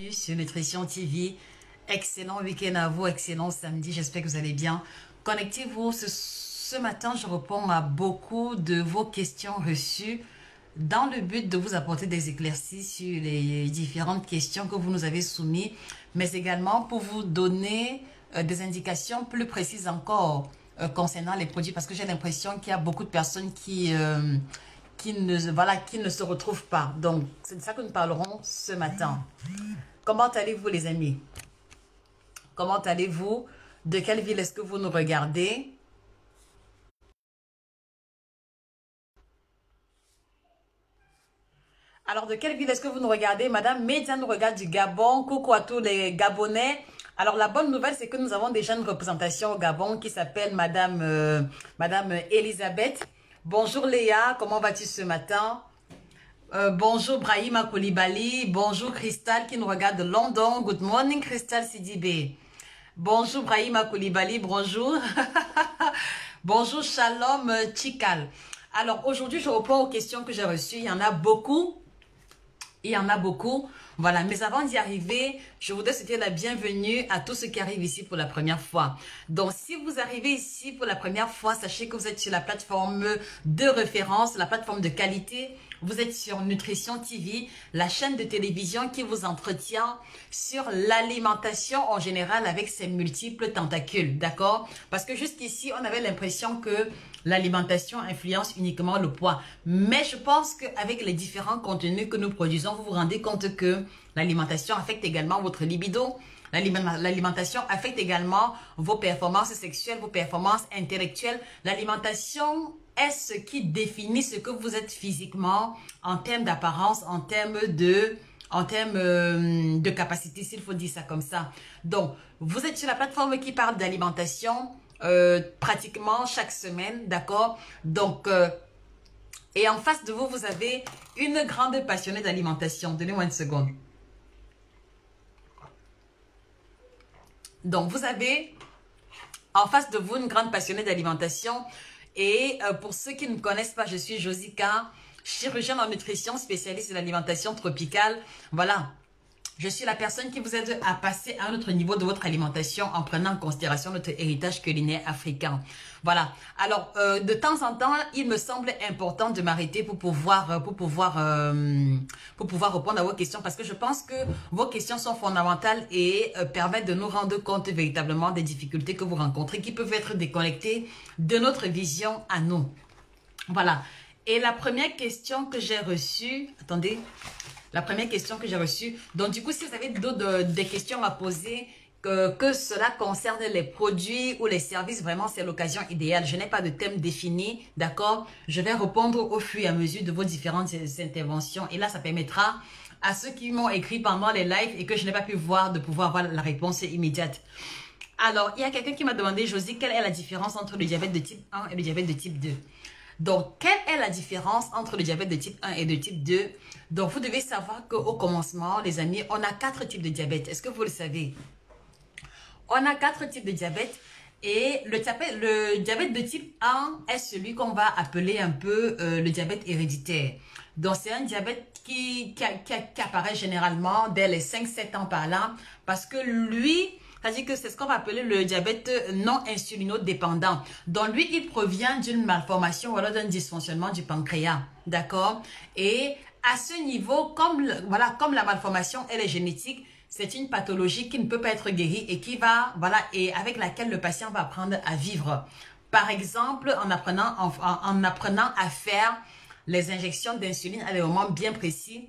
Sur Nutrition TV, excellent week-end à vous, excellent samedi, j'espère que vous allez bien. Connectez-vous, ce matin je réponds à beaucoup de vos questions reçues dans le but de vous apporter des éclaircies sur les différentes questions que vous nous avez soumises, mais également pour vous donner des indications plus précises encore concernant les produits, parce que j'ai l'impression qu'il y a beaucoup de personnes qui ne se retrouvent pas. Donc, c'est de ça que nous parlerons ce matin. Comment allez-vous les amis? Comment allez-vous? De quelle ville est-ce que vous nous regardez? Alors, de quelle ville est-ce que vous nous regardez? Madame Média nous regarde du Gabon. Coucou à tous les Gabonais. Alors, la bonne nouvelle, c'est que nous avons déjà une représentation au Gabon qui s'appelle Madame Elisabeth. Bonjour Léa, comment vas-tu ce matin? Bonjour Brahima Koulibaly, bonjour Crystal qui nous regarde de London. Good morning Crystal Sidibé. Bonjour Brahima Koulibaly, bonjour. Bonjour Shalom Chikal. Alors aujourd'hui je reprends aux questions que j'ai reçues, il y en a beaucoup. Il y en a beaucoup. Voilà, mais avant d'y arriver, je voudrais souhaiter la bienvenue à tous ceux qui arrivent ici pour la première fois. Donc, si vous arrivez ici pour la première fois, sachez que vous êtes sur la plateforme de référence, la plateforme de qualité. Vous êtes sur Nutrition TV, la chaîne de télévision qui vous entretient sur l'alimentation en général avec ses multiples tentacules, d'accord? Parce que jusqu'ici, on avait l'impression que l'alimentation influence uniquement le poids. Mais je pense qu'avec les différents contenus que nous produisons, vous vous rendez compte que l'alimentation affecte également votre libido. L'alimentation affecte également vos performances sexuelles, vos performances intellectuelles. L'alimentation est ce qui définit ce que vous êtes physiquement en termes d'apparence, en termes de capacité, s'il faut dire ça comme ça. Donc, vous êtes sur la plateforme qui parle d'alimentation pratiquement chaque semaine, d'accord? Donc, et en face de vous, vous avez une grande passionnée d'alimentation. Donnez-moi une seconde. Donc, vous avez en face de vous une grande passionnée d'alimentation. Et pour ceux qui ne me connaissent pas, je suis Josica, chirurgienne en nutrition, spécialiste de l'alimentation tropicale. Voilà. Je suis la personne qui vous aide à passer à un autre niveau de votre alimentation en prenant en considération notre héritage culinaire africain. Voilà. Alors, de temps en temps, il me semble important de m'arrêter pour pouvoir répondre à vos questions parce que je pense que vos questions sont fondamentales et permettent de nous rendre compte véritablement des difficultés que vous rencontrez qui peuvent être déconnectées de notre vision à nous. Voilà. Et la première question que j'ai reçue... Attendez... La première question que j'ai reçue. Donc, du coup, si vous avez des questions à poser, que cela concerne les produits ou les services, vraiment, c'est l'occasion idéale. Je n'ai pas de thème défini, d'accord? Je vais répondre au fur et à mesure de vos différentes interventions. Et là, ça permettra à ceux qui m'ont écrit pendant les lives et que je n'ai pas pu voir, de pouvoir avoir la réponse immédiate. Alors, il y a quelqu'un qui m'a demandé, Josie, quelle est la différence entre le diabète de type 1 et le diabète de type 2? Donc, quelle est la différence entre le diabète de type 1 et de type 2? Donc, vous devez savoir qu'au commencement, les amis, on a 4 types de diabète. Est-ce que vous le savez? On a 4 types de diabète. Et le diabète de type 1 est celui qu'on va appeler un peu le diabète héréditaire. Donc, c'est un diabète qui apparaît généralement dès les 5-7 ans par là. Parce que lui... C'est-à-dire que c'est ce qu'on va appeler le diabète non insulinodépendant. Donc, lui, il provient d'une malformation ou alors d'un dysfonctionnement du pancréas. D'accord? Et à ce niveau, comme la malformation, elle est génétique, c'est une pathologie qui ne peut pas être guérie et qui va, et avec laquelle le patient va apprendre à vivre. Par exemple, en apprenant à faire les injections d'insuline à des moments bien précis.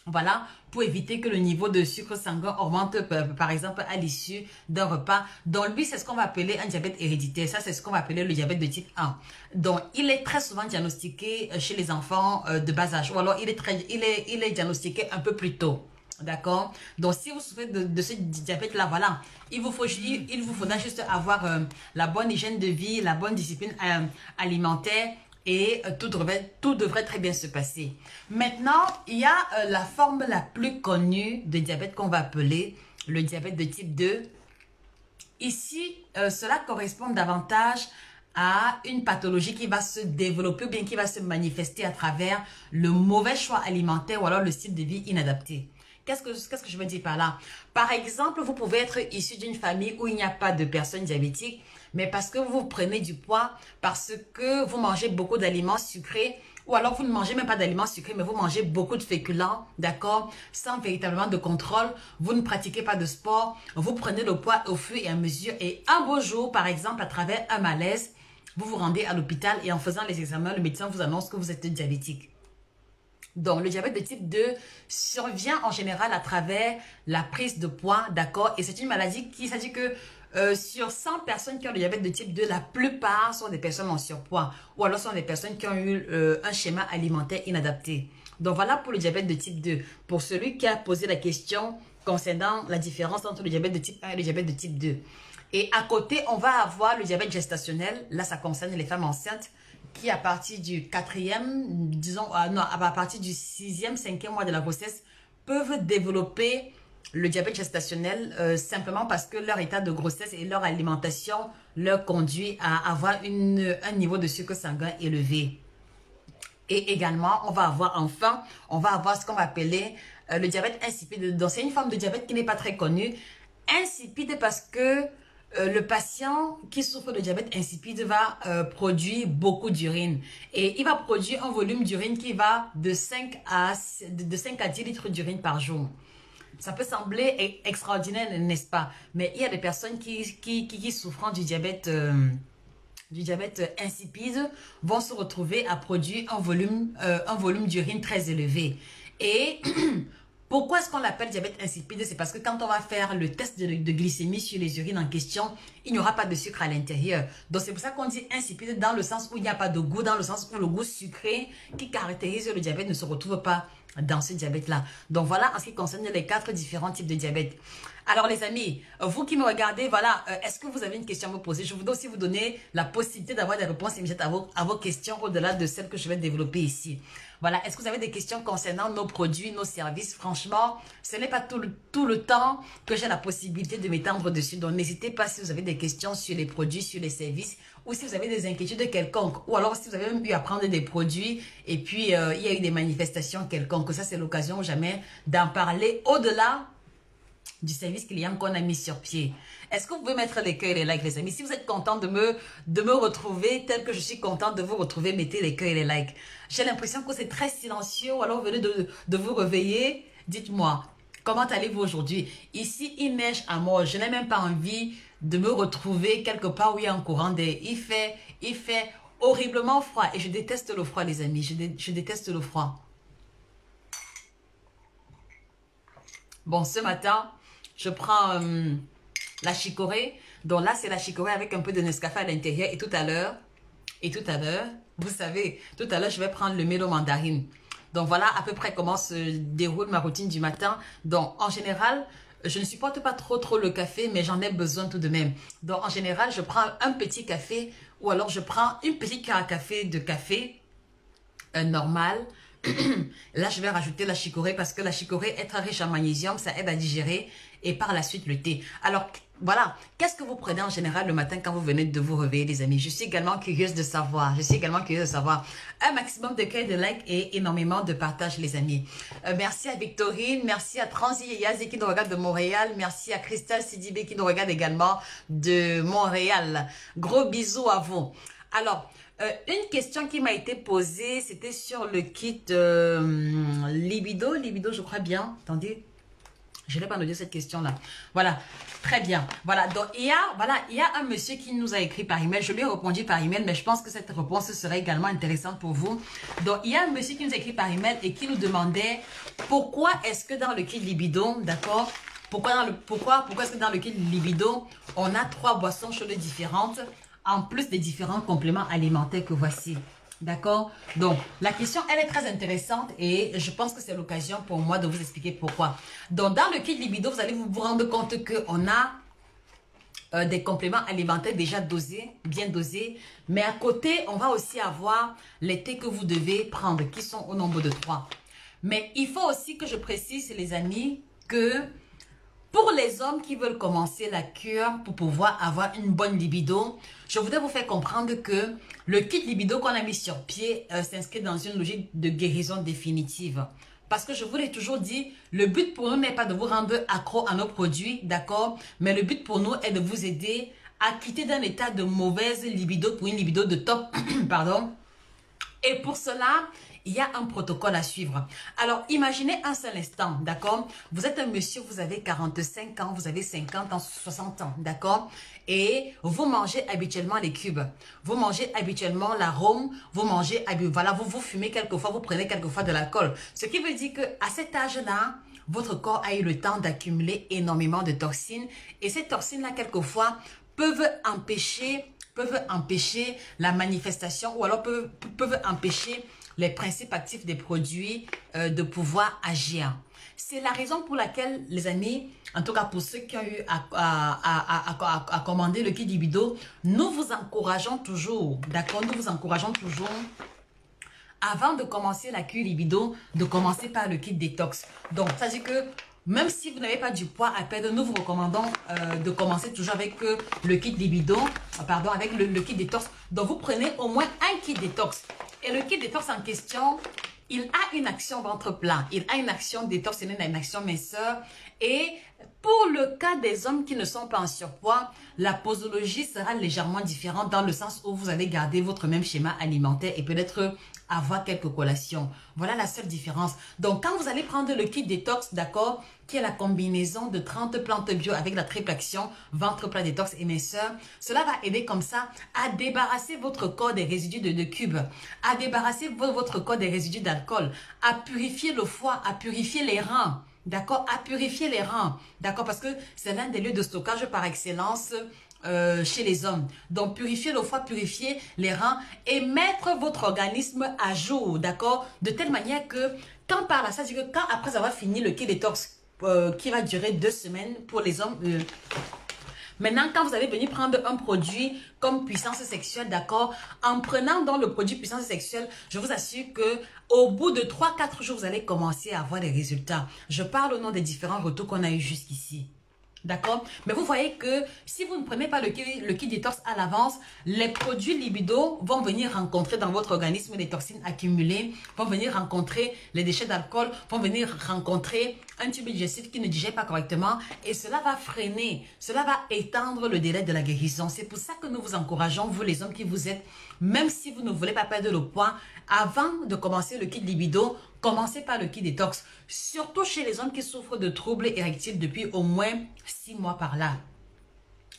Voilà, pour éviter que le niveau de sucre sanguin augmente, par exemple, à l'issue d'un repas. Donc, lui, c'est ce qu'on va appeler un diabète héréditaire. Ça, c'est ce qu'on va appeler le diabète de type 1. Donc, il est très souvent diagnostiqué chez les enfants de bas âge. Ou alors, il est diagnostiqué un peu plus tôt. D'accord? Donc, si vous souffrez de ce diabète-là, voilà, il vous faudra juste avoir la bonne hygiène de vie, la bonne discipline alimentaire. Et tout devrait très bien se passer. Maintenant, il y a la forme la plus connue de diabète qu'on va appeler le diabète de type 2. Ici, cela correspond davantage à une pathologie qui va se développer ou bien qui va se manifester à travers le mauvais choix alimentaire ou alors le style de vie inadapté. Qu'est-ce que je veux dire par là? Par exemple, vous pouvez être issu d'une famille où il n'y a pas de personnes diabétiques, mais parce que vous prenez du poids, parce que vous mangez beaucoup d'aliments sucrés, ou alors vous ne mangez même pas d'aliments sucrés, mais vous mangez beaucoup de féculents, d'accord, sans véritablement de contrôle, vous ne pratiquez pas de sport, vous prenez le poids au fur et à mesure, et un beau jour, par exemple, à travers un malaise, vous vous rendez à l'hôpital et en faisant les examens, le médecin vous annonce que vous êtes diabétique. Donc, le diabète de type 2 survient en général à travers la prise de poids, d'accord? Et c'est une maladie qui, ça dit que sur 100 personnes qui ont le diabète de type 2, la plupart sont des personnes en surpoids ou alors sont des personnes qui ont eu un schéma alimentaire inadapté. Donc, voilà pour le diabète de type 2. Pour celui qui a posé la question concernant la différence entre le diabète de type 1 et le diabète de type 2. Et à côté, on va avoir le diabète gestationnel. Là, ça concerne les femmes enceintes qui, à partir du 4e, disons, non, à partir du 6e, 5e mois de la grossesse, peuvent développer le diabète gestationnel simplement parce que leur état de grossesse et leur alimentation leur conduit à avoir un niveau de sucre sanguin élevé. Et également, on va avoir ce qu'on va appeler le diabète insipide. Donc, c'est une forme de diabète qui n'est pas très connue. Insipide parce que le patient qui souffre de diabète insipide va produire beaucoup d'urine. Et il va produire un volume d'urine qui va de 5 à 10 litres d'urine par jour. Ça peut sembler extraordinaire, n'est-ce pas? Mais il y a des personnes qui souffrant du diabète insipide vont se retrouver à produire un volume d'urine très élevé. Et pourquoi est-ce qu'on l'appelle diabète insipide? C'est parce que quand on va faire le test de glycémie sur les urines en question, il n'y aura pas de sucre à l'intérieur. Donc c'est pour ça qu'on dit insipide dans le sens où il n'y a pas de goût, dans le sens où le goût sucré qui caractérise le diabète ne se retrouve pas dans ce diabète-là. Donc voilà en ce qui concerne les 4 différents types de diabète. Alors les amis, vous qui me regardez, voilà, est-ce que vous avez une question à me poser? Je voudrais aussi vous donner la possibilité d'avoir des réponses immédiates à vos questions au-delà de celles que je vais développer ici. Voilà, est-ce que vous avez des questions concernant nos produits, nos services? Franchement, ce n'est pas tout le temps que j'ai la possibilité de m'étendre dessus. Donc n'hésitez pas si vous avez des questions sur les produits, sur les services, ou si vous avez des inquiétudes quelconques, ou alors si vous avez même pu apprendre des produits et puis il y a eu des manifestations quelconques. Ça, c'est l'occasion jamais d'en parler au-delà du service client qu'on a mis sur pied. Est-ce que vous pouvez mettre les cœurs et les likes, les amis? Si vous êtes content de me retrouver tel que je suis contente de vous retrouver, mettez les cœurs et les likes. J'ai l'impression que c'est très silencieux, ou alors vous venez de vous réveiller. Dites-moi, comment allez-vous aujourd'hui? Ici, il neige à mort. Je n'ai même pas envie de me retrouver quelque part où il y a un courant d'air. Il fait horriblement froid et je déteste le froid, les amis. Je déteste le froid. Bon, ce matin, je prends la chicorée. Donc là, c'est la chicorée avec un peu de Nescafé à l'intérieur. Et tout à l'heure, vous savez, tout à l'heure, je vais prendre le mélo mandarine. Donc voilà à peu près comment se déroule ma routine du matin. Donc en général, je ne supporte pas trop le café, mais j'en ai besoin tout de même. Donc en général, je prends un petit café ou alors je prends une petite cuillère à café de café normal. Là, je vais rajouter la chicorée parce que la chicorée est très riche en magnésium, ça aide à digérer et par la suite le thé. Alors, voilà, qu'est-ce que vous prenez en général le matin quand vous venez de vous réveiller, les amis? Je suis également curieuse de savoir. Un maximum de cœur, de likes et énormément de partage, les amis. Merci à Victorine, merci à Transi Yazi qui nous regarde de Montréal, merci à Christelle Sidibé qui nous regarde également de Montréal. Gros bisous à vous. Alors, une question qui m'a été posée, c'était sur le kit Libido, je crois bien. Attendez, je n'ai pas noté cette question-là. Voilà, très bien. Voilà, donc il y a un monsieur qui nous a écrit par email. Je lui ai répondu par email, mais je pense que cette réponse serait également intéressante pour vous. Donc, il y a un monsieur qui nous a écrit par email et qui nous demandait pourquoi est-ce que dans le kit Libido, d'accord, pourquoi est-ce que dans le kit Libido, on a 3 boissons chaudes différentes en plus des différents compléments alimentaires que voici. D'accord? Donc, la question, elle est très intéressante et je pense que c'est l'occasion pour moi de vous expliquer pourquoi. Donc, dans le kit Libido, vous allez vous rendre compte qu'on a des compléments alimentaires déjà dosés, bien dosés. Mais à côté, on va aussi avoir les thés que vous devez prendre, qui sont au nombre de 3. Mais il faut aussi que je précise, les amis, que pour les hommes qui veulent commencer la cure pour pouvoir avoir une bonne libido, je voudrais vous faire comprendre que le kit libido qu'on a mis sur pied s'inscrit dans une logique de guérison définitive. Parce que je vous l'ai toujours dit, le but pour nous n'est pas de vous rendre accro à nos produits, d'accord? Mais le but pour nous est de vous aider à quitter d'un état de mauvaise libido pour une libido de top, pardon. Et pour cela, il y a un protocole à suivre. Alors, imaginez un seul instant, d'accord? Vous êtes un monsieur, vous avez 45 ans, vous avez 50 ans, 60 ans, d'accord? Et vous mangez habituellement les cubes. Vous mangez habituellement l'arôme, vous mangez, voilà, vous fumez quelquefois, vous prenez quelquefois de l'alcool. Ce qui veut dire qu'à cet âge-là, votre corps a eu le temps d'accumuler énormément de toxines. Et ces toxines-là, quelquefois, peuvent empêcher la manifestation ou alors peuvent empêcher les principes actifs des produits de pouvoir agir. C'est la raison pour laquelle, les amis, en tout cas pour ceux qui ont eu à commander le kit libido, nous vous encourageons toujours, d'accord? Nous vous encourageons toujours, avant de commencer la cure libido, de commencer par le kit détox. Donc, ça veut dire que même si vous n'avez pas du poids à perdre, nous vous recommandons de commencer toujours avec le kit libido, pardon, avec le kit détox. Donc, vous prenez au moins un kit détox. Et le kit détox en question, il a une action ventre plat. Il a une action détox, il a une action minceur. Et pour le cas des hommes qui ne sont pas en surpoids, la posologie sera légèrement différente dans le sens où vous allez garder votre même schéma alimentaire et peut-être avoir quelques collations. Voilà la seule différence. Donc, quand vous allez prendre le kit détox, d'accord, qui est la combinaison de 30 plantes bio avec la triple action, ventre plat, détox et minceur, cela va aider comme ça à débarrasser votre corps des résidus de cubes, à débarrasser votre corps des résidus d'alcool, à purifier le foie, à purifier les reins, d'accord, à purifier les reins, d'accord, parce que c'est l'un des lieux de stockage par excellence chez les hommes. Donc, purifier le foie, purifier les reins et mettre votre organisme à jour, d'accord? De telle manière que, quand par là, ça veut dire que quand après avoir fini le kit détox, qui va durer 2 semaines pour les hommes, maintenant, quand vous allez venir prendre un produit comme puissance sexuelle, d'accord, en prenant dans le produit puissance sexuelle, je vous assure que au bout de 3-4 jours, vous allez commencer à avoir des résultats. Je parle au nom des différents retours qu'on a eu jusqu'ici. D'accord? Mais vous voyez que si vous ne prenez pas le kit détox à l'avance, les produits libido vont venir rencontrer dans votre organisme les toxines accumulées, vont venir rencontrer les déchets d'alcool, vont venir rencontrer un tube digestif qui ne digère pas correctement et cela va freiner, cela va étendre le délai de la guérison. C'est pour ça que nous vous encourageons, vous les hommes qui vous êtes, même si vous ne voulez pas perdre le poids, avant de commencer le kit libido, commencez par le kit détox. Surtout chez les hommes qui souffrent de troubles érectiles depuis au moins 6 mois par là.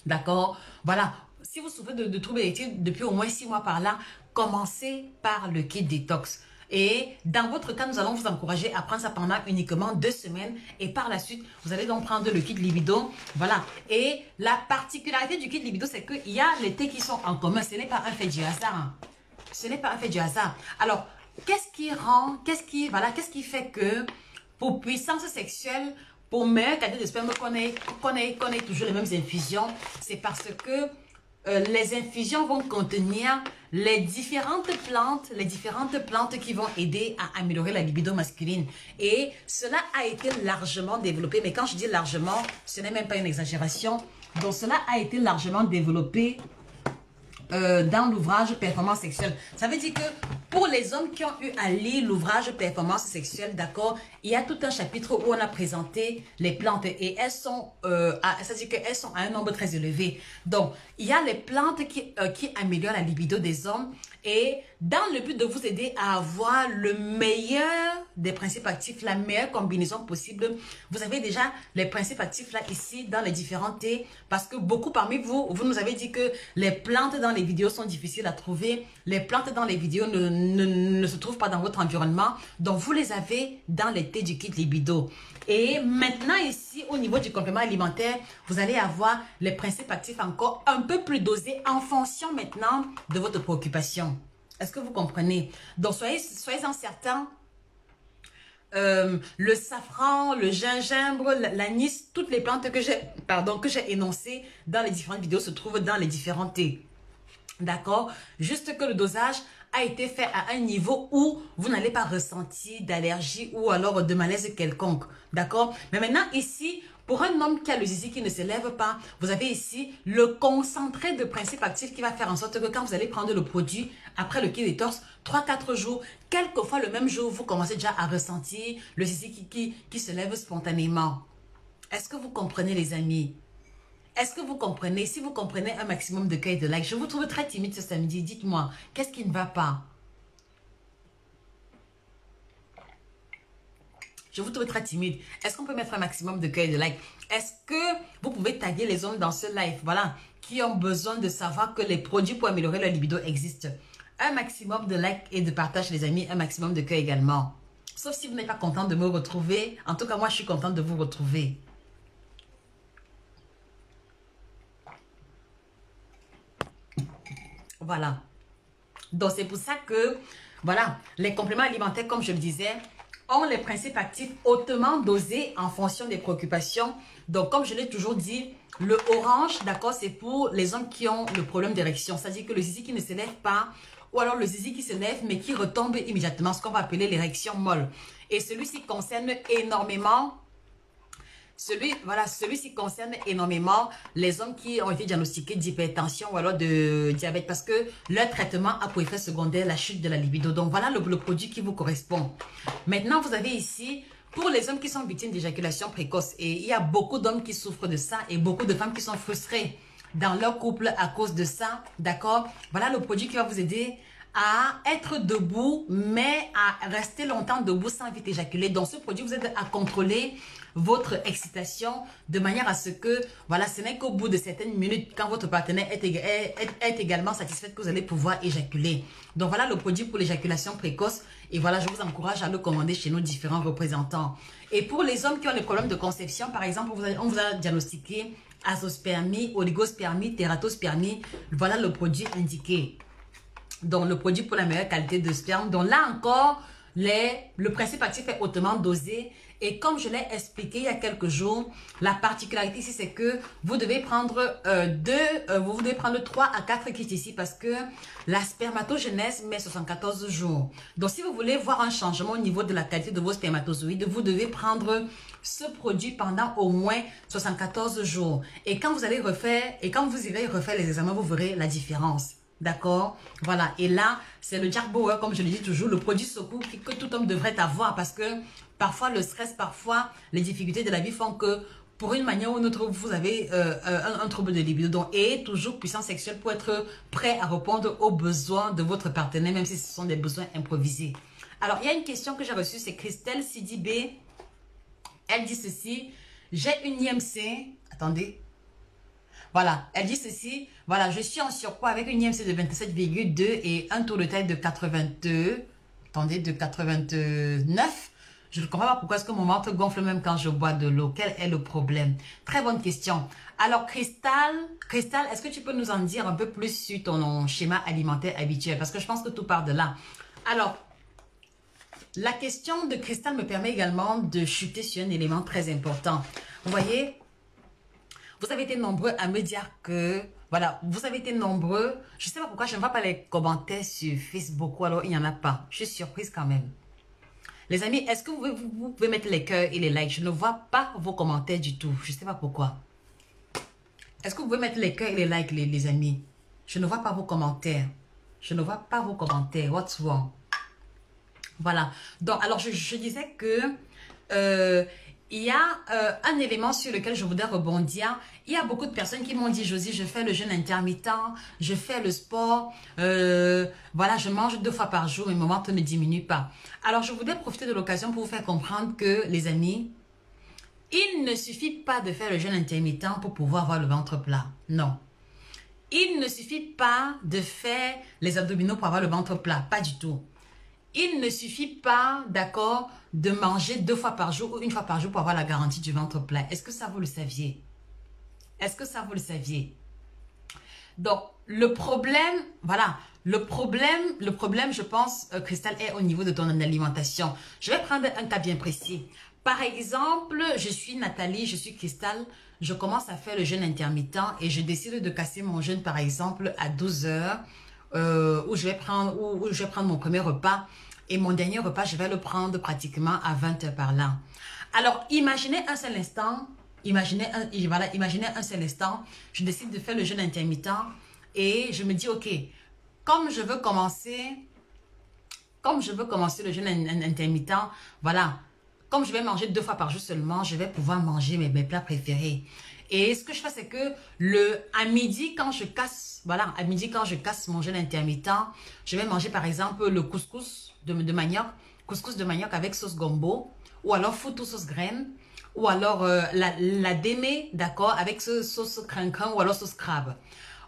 D'accord? Voilà. Si vous souffrez de troubles érectiles depuis au moins 6 mois par là, commencez par le kit détox. Et dans votre cas, nous allons vous encourager à prendre ça pendant uniquement 2 semaines. Et par la suite, vous allez donc prendre le kit libido. Voilà. Et la particularité du kit libido, c'est qu'il y a les thés qui sont en commun. Ce n'est pas un fait du hasard. Ce n'est pas un fait du hasard. Alors, qu'est-ce qui fait que pour puissance sexuelle, pour meilleure qualité de sperme, qu'on ait toujours les mêmes infusions? C'est parce que les infusions vont contenir les différentes plantes qui vont aider à améliorer la libido masculine. Et cela a été largement développé. Mais quand je dis largement, ce n'est même pas une exagération. Donc, cela a été largement développé dans l'ouvrage Performance sexuelle. Ça veut dire que pour les hommes qui ont eu à lire l'ouvrage Performance sexuelle, d'accord, il y a tout un chapitre où on a présenté les plantes et elles sont, ça veut dire qu'elles sont à un nombre très élevé. Donc, il y a les plantes qui améliorent la libido des hommes et dans le but de vous aider à avoir le meilleur des principes actifs, la meilleure combinaison possible, vous avez déjà les principes actifs là ici dans les différents thés parce que beaucoup parmi vous, vous nous avez dit que les plantes dans les vidéos sont difficiles à trouver, les plantes dans les vidéos ne se trouvent pas dans votre environnement, donc vous les avez dans les thés du kit libido. Et maintenant ici, au niveau du complément alimentaire, vous allez avoir les principes actifs encore un peu plus dosés en fonction maintenant de votre préoccupation. Est-ce que vous comprenez? Donc, soyez-en certains. Le safran, le gingembre, l'anis, toutes les plantes que j'ai énoncées dans les différentes vidéos se trouvent dans les différents thés. D'accord? Juste que le dosage a été fait à un niveau où vous n'allez pas ressentir d'allergie ou alors de malaise quelconque. D'accord? Mais maintenant, ici, Pour un homme qui a le zizi qui ne se lève pas, vous avez ici le concentré de principe actif qui va faire en sorte que quand vous allez prendre le produit, après le Key Detox, 3-4 jours, quelquefois le même jour, vous commencez déjà à ressentir le zizi qui se lève spontanément. Est-ce que vous comprenez les amis? Est-ce que vous comprenez? Si vous comprenez un maximum de cœur et de like, je vous trouve très timide ce samedi. Dites-moi, qu'est-ce qui ne va pas? Je vous trouve très timide. Est-ce qu'on peut mettre un maximum de cœur et de like? Est-ce que vous pouvez taguer les hommes dans ce live, voilà, qui ont besoin de savoir que les produits pour améliorer leur libido existent? Un maximum de like et de partage, les amis. Un maximum de cœur également. Sauf si vous n'êtes pas content de me retrouver. En tout cas, moi, je suis contente de vous retrouver. Voilà. Donc, c'est pour ça que, voilà, les compléments alimentaires, comme je le disais, ont les principes actifs hautement dosés en fonction des préoccupations. Donc, comme je l'ai toujours dit, le orange, d'accord, c'est pour les hommes qui ont le problème d'érection. C'est-à-dire que le zizi qui ne se lève pas, ou alors le zizi qui se lève, mais qui retombe immédiatement, ce qu'on va appeler l'érection molle. Et celui-ci concerne énormément... Celui-ci concerne énormément les hommes qui ont été diagnostiqués d'hypertension ou alors de diabète parce que leur traitement a pour effet secondaire la chute de la libido. Donc, voilà le produit qui vous correspond. Maintenant, vous avez ici, pour les hommes qui sont victimes d'éjaculation précoce, et il y a beaucoup d'hommes qui souffrent de ça et beaucoup de femmes qui sont frustrées dans leur couple à cause de ça, d'accord? Voilà le produit qui va vous aider à être debout, mais à rester longtemps debout sans vite éjaculer. Donc, ce produit vous aide à contrôler votre excitation de manière à ce que, voilà, ce n'est qu'au bout de certaines minutes, quand votre partenaire est également satisfait, que vous allez pouvoir éjaculer. Donc, voilà le produit pour l'éjaculation précoce. Et voilà, je vous encourage à le commander chez nos différents représentants. Et pour les hommes qui ont des problèmes de conception, par exemple, on vous a diagnostiqué azoospermie, oligospermie, tératospermie. Voilà le produit indiqué. Donc, le produit pour la meilleure qualité de sperme. Donc, là encore, le principe actif est hautement dosé. Et comme je l'ai expliqué il y a quelques jours, la particularité ici, c'est que vous devez prendre 3 à 4 kits ici parce que la spermatogenèse met 74 jours. Donc, si vous voulez voir un changement au niveau de la qualité de vos spermatozoïdes, vous devez prendre ce produit pendant au moins 74 jours. Et quand vous irez refaire les examens, vous verrez la différence. D'accord? Voilà. Et là, c'est le Jack Bauer, comme je le dis toujours, le produit secours que tout homme devrait avoir parce que parfois le stress, parfois les difficultés de la vie font que pour une manière ou une autre, vous avez un trouble de libido. Donc, ayez toujours puissance sexuelle pour être prêt à répondre aux besoins de votre partenaire, même si ce sont des besoins improvisés. Alors, il y a une question que j'ai reçue, c'est Christelle Sidibé. Elle dit ceci, j'ai une IMC. Attendez. Voilà, elle dit ceci, voilà, je suis en surpoids avec une IMC de 27,2 et un taux de taille de 82, attendez, de 89. Je ne comprends pas pourquoi est-ce que mon ventre gonfle même quand je bois de l'eau. Quel est le problème? Très bonne question. Alors, Cristal, est-ce que tu peux nous en dire un peu plus sur ton schéma alimentaire habituel? Parce que je pense que tout part de là. Alors, la question de Cristal me permet également de chuter sur un élément très important. Vous voyez, vous avez été nombreux à me dire que, voilà, vous avez été nombreux. Je ne sais pas pourquoi je ne vois pas les commentaires sur Facebook ou alors il n'y en a pas. Je suis surprise quand même. Les amis, est-ce que vous pouvez mettre les cœurs et les likes? Je ne vois pas vos commentaires du tout. Je ne sais pas pourquoi. Est-ce que vous pouvez mettre les cœurs et les likes, les amis? Je ne vois pas vos commentaires. Je ne vois pas vos commentaires. What's wrong? Voilà. Donc, alors, je disais que... il y a un élément sur lequel je voudrais rebondir. Il y a beaucoup de personnes qui m'ont dit, Josie, je fais le jeûne intermittent, je fais le sport, voilà, je mange 2 fois par jour et mon ventre ne diminue pas. Alors, je voudrais profiter de l'occasion pour vous faire comprendre que, les amis, il ne suffit pas de faire le jeûne intermittent pour pouvoir avoir le ventre plat. Non. Il ne suffit pas de faire les abdominaux pour avoir le ventre plat. Pas du tout. Il ne suffit pas, d'accord, de manger 2 fois par jour ou 1 fois par jour pour avoir la garantie du ventre plat. Est-ce que ça vous le saviez? Est-ce que ça vous le saviez? Donc, le problème, voilà, le problème, je pense, Cristal, est au niveau de ton alimentation. Je vais prendre un cas bien précis. Par exemple, je suis Nathalie, je suis Cristal, je commence à faire le jeûne intermittent et je décide de casser mon jeûne, par exemple, à 12 heures. Où je vais prendre mon premier repas et mon dernier repas, je vais le prendre pratiquement à 20 heures par là. Alors, imaginez un seul instant voilà, imaginez un seul instant, je décide de faire le jeûne intermittent et je me dis, ok, comme je veux commencer, le jeûne intermittent, voilà, comme je vais manger 2 fois par jour seulement, je vais pouvoir manger mes plats préférés. Et ce que je fais, c'est que à midi, quand je casse, voilà, à midi, quand je casse mon jeûne intermittent, je vais manger par exemple le couscous de manioc, couscous de manioc avec sauce gombo, ou alors foutou sauce graine, ou alors la démé, d'accord, avec sauce crin-crin, ou alors sauce crabe.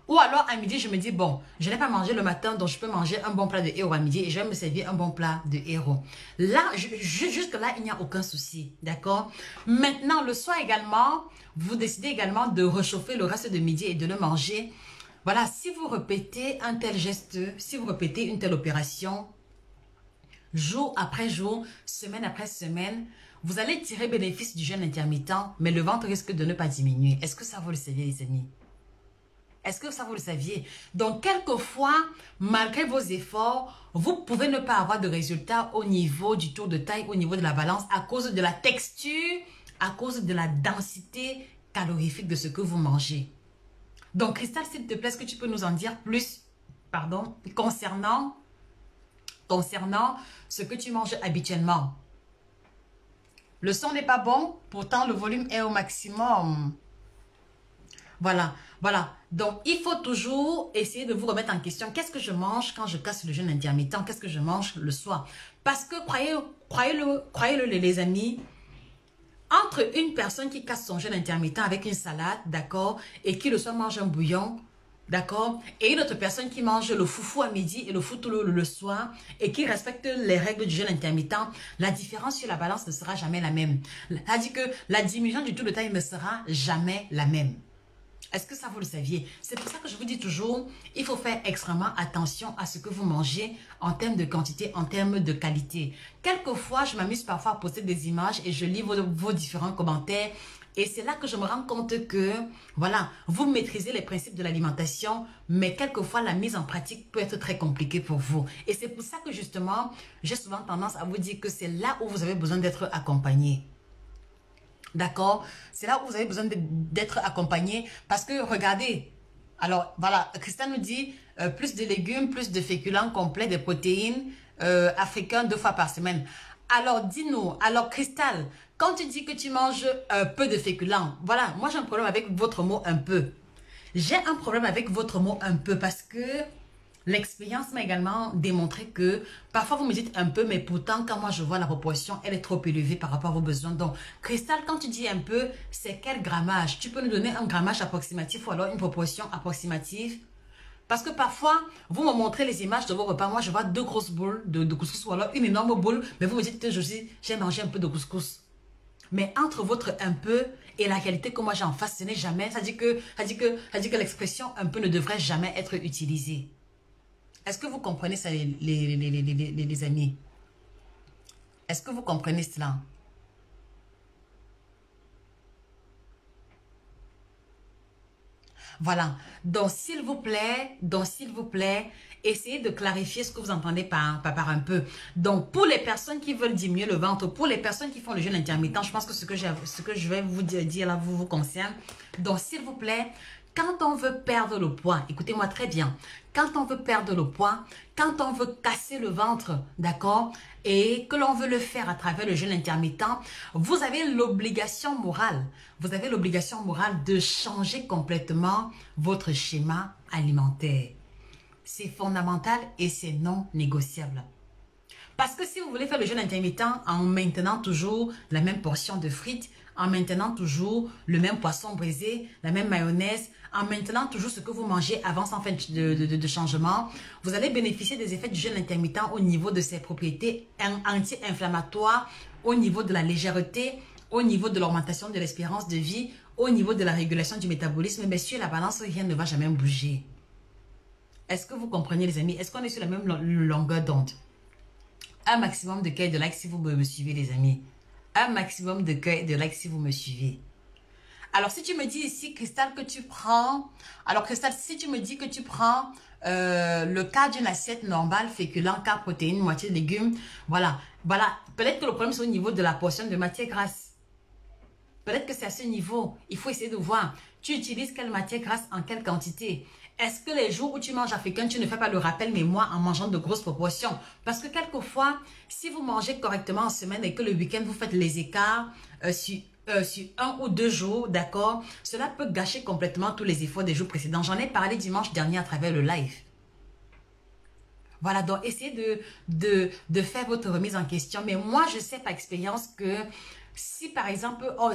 Ou alors à midi, je me dis, bon, je n'ai pas mangé le matin, donc je peux manger un bon plat de héros à midi et je vais me servir un bon plat de héros. Là, jusque là, il n'y a aucun souci, d'accord? Maintenant, le soir également, vous décidez également de réchauffer le reste de midi et de le manger. Voilà, si vous répétez un tel geste, si vous répétez une telle opération, jour après jour, semaine après semaine, vous allez tirer bénéfice du jeûne intermittent, mais le ventre risque de ne pas diminuer. Est-ce que ça vous le savez, les amis? Est-ce que ça, vous le saviez? Donc, quelquefois, malgré vos efforts, vous pouvez ne pas avoir de résultats au niveau du tour de taille, au niveau de la balance, à cause de la texture, à cause de la densité calorifique de ce que vous mangez. Donc, Cristal, s'il te plaît, est-ce que tu peux nous en dire plus, pardon, concernant ce que tu manges habituellement? Le son n'est pas bon, pourtant le volume est au maximum. Voilà, voilà. Donc, il faut toujours essayer de vous remettre en question. Qu'est-ce que je mange quand je casse le jeûne intermittent? Qu'est-ce que je mange le soir? Parce que, croyez-le, les amis, entre une personne qui casse son jeûne intermittent avec une salade, d'accord, et qui le soir mange un bouillon, d'accord, et une autre personne qui mange le foufou à midi et le foutou le soir, et qui respecte les règles du jeûne intermittent, la différence sur la balance ne sera jamais la même. C'est-à-dire que la diminution du taux de taille ne sera jamais la même. Est-ce que ça, vous le saviez? C'est pour ça que je vous dis toujours, il faut faire extrêmement attention à ce que vous mangez en termes de quantité, en termes de qualité. Quelquefois, je m'amuse parfois à poster des images et je lis vos différents commentaires. Et c'est là que je me rends compte que, voilà, vous maîtrisez les principes de l'alimentation, mais quelquefois, la mise en pratique peut être très compliquée pour vous. Et c'est pour ça que, justement, j'ai souvent tendance à vous dire que c'est là où vous avez besoin d'être accompagné. D'accord? C'est là où vous avez besoin d'être accompagné parce que regardez, alors voilà, Christian nous dit plus de légumes, plus de féculents complets, des protéines africains 2 fois par semaine. Alors dis-nous, alors Cristal, quand tu dis que tu manges peu de féculents, voilà, moi j'ai un problème avec votre mot un peu. J'ai un problème avec votre mot un peu parce que l'expérience m'a également démontré que parfois vous me dites un peu, mais pourtant quand moi je vois la proportion, elle est trop élevée par rapport à vos besoins. Donc, Cristal, quand tu dis un peu, c'est quel grammage? Tu peux nous donner un grammage approximatif ou alors une proportion approximative? Parce que parfois, vous me montrez les images de vos repas. Moi, je vois 2 grosses boules de couscous ou alors une énorme boule, mais vous me dites que j'ai mangé un peu de couscous. Mais entre votre un peu et la qualité que moi j'ai en face, ce n'est jamais. Ça dit que l'expression un peu ne devrait jamais être utilisée. Est-ce que vous comprenez ça, les amis? Est-ce que vous comprenez cela? Voilà. Donc, s'il vous plaît, essayez de clarifier ce que vous entendez par un peu. Donc, pour les personnes qui veulent diminuer le ventre, pour les personnes qui font le jeûne intermittent, je pense que ce que je vais vous dire là vous concerne. Donc, s'il vous plaît, quand on veut perdre le poids, écoutez-moi très bien, quand on veut perdre le poids, quand on veut casser le ventre, d'accord, et que l'on veut le faire à travers le jeûne intermittent, vous avez l'obligation morale, de changer complètement votre schéma alimentaire. C'est fondamental et c'est non négociable. Parce que si vous voulez faire le jeûne intermittent en maintenant toujours la même portion de frites, en maintenant toujours le même poisson brisé, la même mayonnaise, en maintenant toujours ce que vous mangez avant sans fin de changement, vous allez bénéficier des effets du jeûne intermittent au niveau de ses propriétés anti-inflammatoires, au niveau de la légèreté, au niveau de l'augmentation de l'espérance de vie, au niveau de la régulation du métabolisme, mais sur la balance, rien ne va jamais bouger. Est-ce que vous comprenez, les amis? Est-ce qu'on est sur la même longueur d'onde? Un maximum de cœur et de likes si vous me suivez, les amis. Un maximum de cœur et de likes si vous me suivez. Alors, si tu me dis ici, Cristal, que tu prends... Alors, Cristal, si tu me dis que tu prends le quart d'une assiette normale, féculent, quart protéines, moitié de légumes, voilà. Peut-être que le problème, c'est au niveau de la portion de matière grasse. Peut-être que c'est à ce niveau. Il faut essayer de voir. Tu utilises quelle matière grasse en quelle quantité? Est-ce que les jours où tu manges africain, tu ne fais pas le rappel mémoire en mangeant de grosses proportions? Parce que quelquefois, si vous mangez correctement en semaine et que le week-end, vous faites les écarts sur 1 ou 2 jours, d'accord, cela peut gâcher complètement tous les efforts des jours précédents. J'en ai parlé dimanche dernier à travers le live. Voilà, donc essayez de faire votre remise en question. Mais moi, je sais par expérience que si par exemple on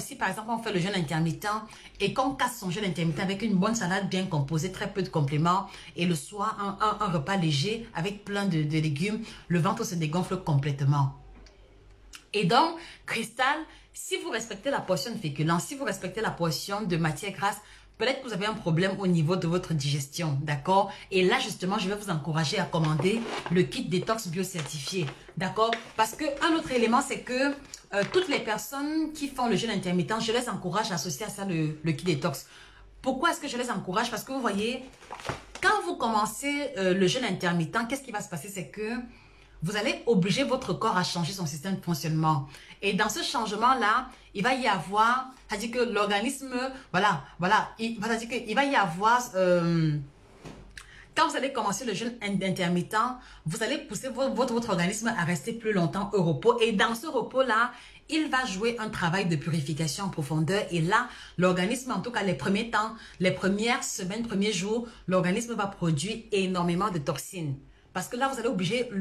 fait le jeûne intermittent et qu'on casse son jeûne intermittent avec une bonne salade bien composée, très peu de compléments, et le soir, un repas léger avec plein de légumes, le ventre se dégonfle complètement. Et donc, Cristal, si vous respectez la portion de féculents, si vous respectez la portion de matière grasse, peut-être que vous avez un problème au niveau de votre digestion, d'accord? Et là, justement, je vais vous encourager à commander le kit détox bio-certifié, d'accord? Parce qu'un autre élément, c'est que toutes les personnes qui font le jeûne intermittent, je les encourage à associer à ça le kit détox. Pourquoi est-ce que je les encourage? Parce que vous voyez, quand vous commencez le jeûne intermittent, qu'est-ce qui va se passer? C'est que vous allez obliger votre corps à changer son système de fonctionnement. Et dans ce changement-là, il va y avoir, c'est-à-dire que l'organisme, il va y avoir, quand vous allez commencer le jeûne intermittent, vous allez pousser votre organisme à rester plus longtemps au repos. Et dans ce repos-là, il va jouer un travail de purification en profondeur. Et là, l'organisme, en tout cas les premiers temps, les premières semaines, premiers jours, l'organisme va produire énormément de toxines. Parce que là, vous allez obliger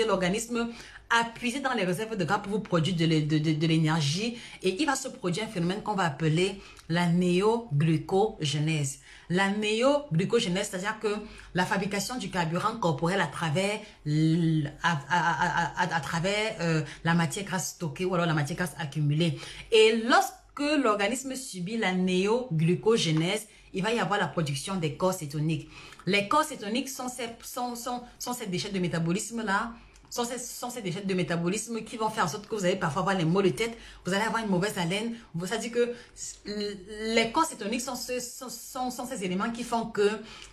l'organisme à puiser dans les réserves de gras pour vous produire de l'énergie. Et il va se produire un phénomène qu'on va appeler la néoglucogénèse. La néoglucogénèse, c'est-à-dire que la fabrication du carburant corporel à travers la matière grasse stockée ou alors la matière grasse accumulée. Et lorsque l'organisme subit la néoglucogénèse, il va y avoir la production des corps cétoniques. Les corps cétoniques sont ces déchets de métabolisme-là, sont ces déchets de métabolisme qui vont faire en sorte que vous allez parfois avoir les maux de tête, vous allez avoir une mauvaise haleine. Ça dit que les corps cétoniques sont ces éléments qui font que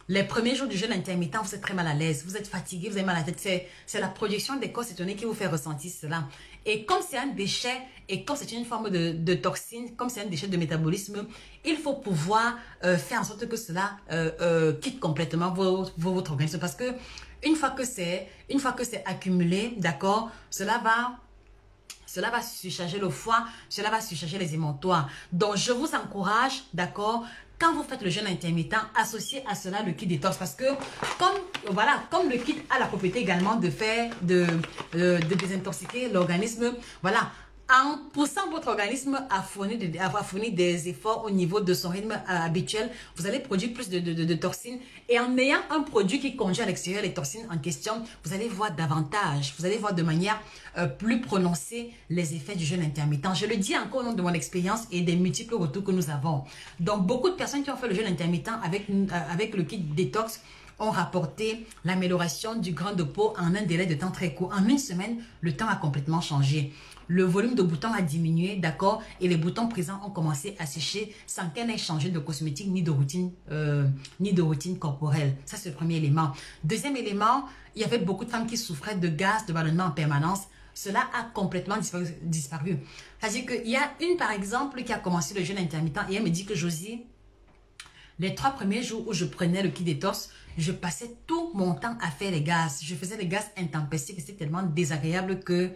les premiers jours du jeûne intermittent, vous êtes très mal à l'aise, vous êtes fatigué, vous avez mal à la tête. C'est la production des corps cétoniques qui vous fait ressentir cela. Et comme c'est un déchet, et comme c'est une forme de toxine, comme c'est un déchet de métabolisme, il faut pouvoir faire en sorte que cela quitte complètement votre organisme. Parce que une fois que c'est accumulé, d'accord, cela va surcharger le foie, cela va surcharger les émonctoires. Donc, je vous encourage, d'accord, quand vous faites le jeûne intermittent, associez à cela le kit détox. Parce que, comme le kit a la propriété également de désintoxiquer l'organisme, voilà. En poussant votre organisme à fournir des efforts au niveau de son rythme habituel, vous allez produire plus de toxines. Et en ayant un produit qui congèle à l'extérieur les toxines en question, vous allez voir davantage, vous allez voir de manière plus prononcée les effets du jeûne intermittent. Je le dis encore au nom de mon expérience et des multiples retours que nous avons. Donc, beaucoup de personnes qui ont fait le jeûne intermittent avec le kit détox ont rapporté l'amélioration du grain de peau en un délai de temps très court. En une semaine, le temps a complètement changé. Le volume de boutons a diminué, d'accord, et les boutons présents ont commencé à sécher sans qu'elle ait changé de cosmétique ni de routine corporelle. Ça, c'est le premier élément. Deuxième élément, il y avait beaucoup de femmes qui souffraient de gaz, de ballonnement en permanence. Cela a complètement disparu. C'est-à-dire qu'il y a une, par exemple, qui a commencé le jeûne intermittent et elle me dit que Josie, les 3 premiers jours où je prenais le kit détox, je passais tout mon temps à faire les gaz. Je faisais des gaz intempestifs et c'était tellement désagréable que,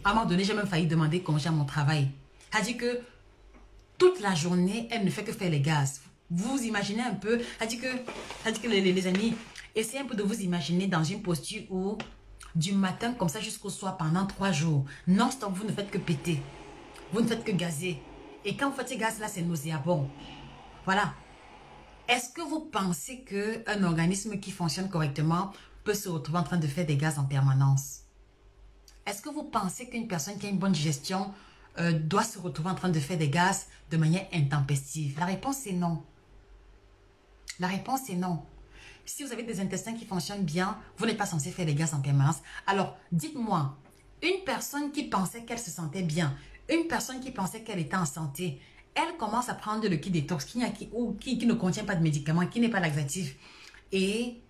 à un moment donné, j'ai même failli demander congé à mon travail. C'est-à-dire que toute la journée, elle ne fait que faire les gaz. Vous imaginez un peu, c'est-à-dire que les amis, essayez un peu de vous imaginer dans une posture où, du matin comme ça jusqu'au soir, pendant 3 jours, non-stop, vous ne faites que péter. Vous ne faites que gazer. Et quand vous faites ces gaz-là, c'est nauséabond. Voilà. Est-ce que vous pensez qu'un organisme qui fonctionne correctement peut se retrouver en train de faire des gaz en permanence? Est-ce que vous pensez qu'une personne qui a une bonne digestion doit se retrouver en train de faire des gaz de manière intempestive? La réponse est non. La réponse est non. Si vous avez des intestins qui fonctionnent bien, vous n'êtes pas censé faire des gaz en permanence. Alors, dites-moi, une personne qui pensait qu'elle se sentait bien, une personne qui pensait qu'elle était en santé, elle commence à prendre le kit détox qui ne contient pas de médicaments, qui n'est pas laxatif. Et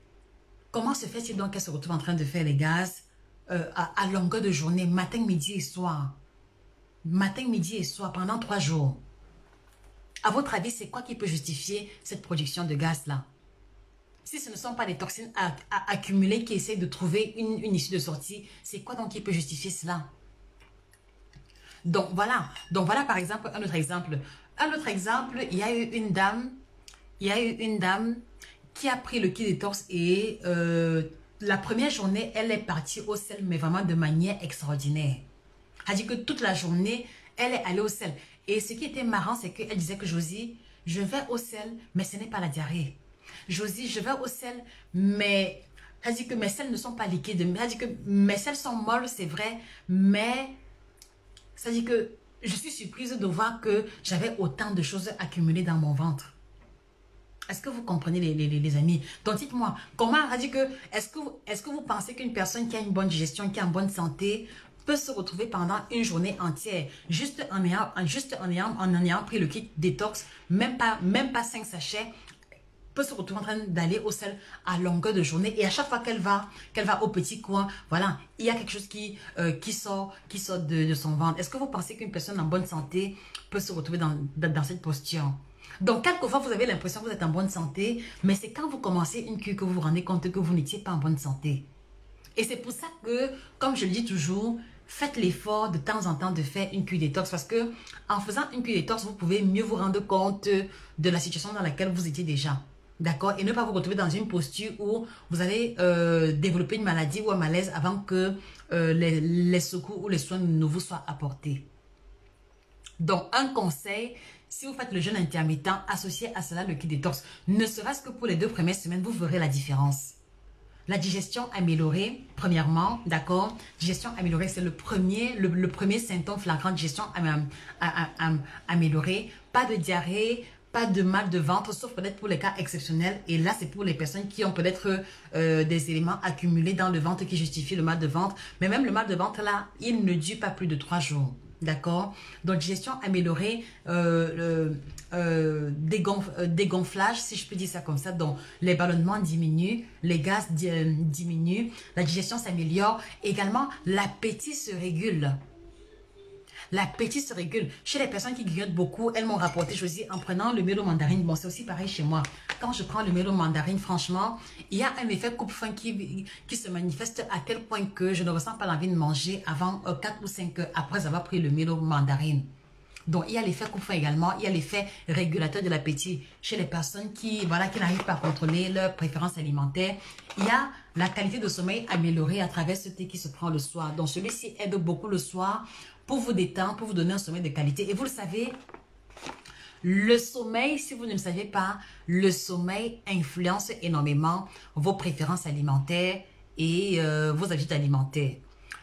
comment se fait-il donc qu'elle se retrouve en train de faire les gaz à longueur de journée, matin, midi et soir? matin, midi et soir, pendant 3 jours. À votre avis, c'est quoi qui peut justifier cette production de gaz-là? Si ce ne sont pas des toxines accumulées qui essaient de trouver une issue de sortie, c'est quoi donc qui peut justifier cela? Donc voilà par exemple un autre exemple. Un autre exemple, il y a eu une dame qui a pris le kit détox et la première journée, elle est partie au sel, mais vraiment de manière extraordinaire. Elle dit que toute la journée, elle est allée au sel. Et ce qui était marrant, c'est qu'elle disait que Josie, je vais au sel, mais ce n'est pas la diarrhée. Josie, je vais au sel, mais elle dit que mes selles ne sont pas liquides. Elle dit que mes selles sont molles, c'est vrai, mais ça dit que je suis surprise de voir que j'avais autant de choses accumulées dans mon ventre. Est-ce que vous comprenez les amis? Donc dites-moi, comment elle dit que, est-ce que vous pensez qu'une personne qui a une bonne digestion, qui est en bonne santé, peut se retrouver pendant une journée entière, juste en ayant pris le kit détox, même pas 5 sachets, peut se retrouver en train d'aller au sel à longueur de journée et à chaque fois qu'elle va au petit coin, voilà, il y a quelque chose qui sort de son ventre. Est-ce que vous pensez qu'une personne en bonne santé peut se retrouver dans cette posture? Donc, quelquefois, vous avez l'impression que vous êtes en bonne santé, mais c'est quand vous commencez une cure que vous vous rendez compte que vous n'étiez pas en bonne santé. Et c'est pour ça que, comme je le dis toujours, faites l'effort de temps en temps de faire une cure détox parce que en faisant une cure détox, vous pouvez mieux vous rendre compte de la situation dans laquelle vous étiez déjà. D'accord? Et ne pas vous retrouver dans une posture où vous allez développer une maladie ou un malaise avant que les secours ou les soins ne vous soient apportés. Donc, un conseil, si vous faites le jeûne intermittent, associé à cela le kit détox, ne serait-ce que pour les 2 premières semaines, vous verrez la différence. La digestion améliorée, premièrement, d'accord? Digestion améliorée, c'est le premier symptôme flagrant, digestion améliorée. Pas de diarrhée, pas de mal de ventre, sauf peut-être pour les cas exceptionnels. Et là, c'est pour les personnes qui ont peut-être des éléments accumulés dans le ventre qui justifient le mal de ventre. Mais même le mal de ventre, là, il ne dure pas plus de 3 jours. D'accord? Donc, digestion améliorée, dégonflage, si je peux dire ça comme ça. Donc, les ballonnements diminuent, les gaz diminuent, la digestion s'améliore. Également, l'appétit se régule. L'appétit se régule. Chez les personnes qui grignotent beaucoup, elles m'ont rapporté, Josie, en prenant le mélo mandarine. Bon, c'est aussi pareil chez moi. Quand je prends le mélo mandarine, franchement, il y a un effet coupe-faim qui se manifeste à tel point que je ne ressens pas l'envie de manger avant 4 ou 5 heures après avoir pris le mélo mandarine. Donc, il y a l'effet coupe-faim également. Il y a l'effet régulateur de l'appétit chez les personnes qui n'arrivent pas à contrôler leurs préférences alimentaires. Il y a la qualité de sommeil améliorée à travers ce thé qui se prend le soir. Donc, celui-ci aide beaucoup le soir pour vous détendre, pour vous donner un sommeil de qualité. Et vous le savez, le sommeil, si vous ne le savez pas, le sommeil influence énormément vos préférences alimentaires et vos habitudes alimentaires.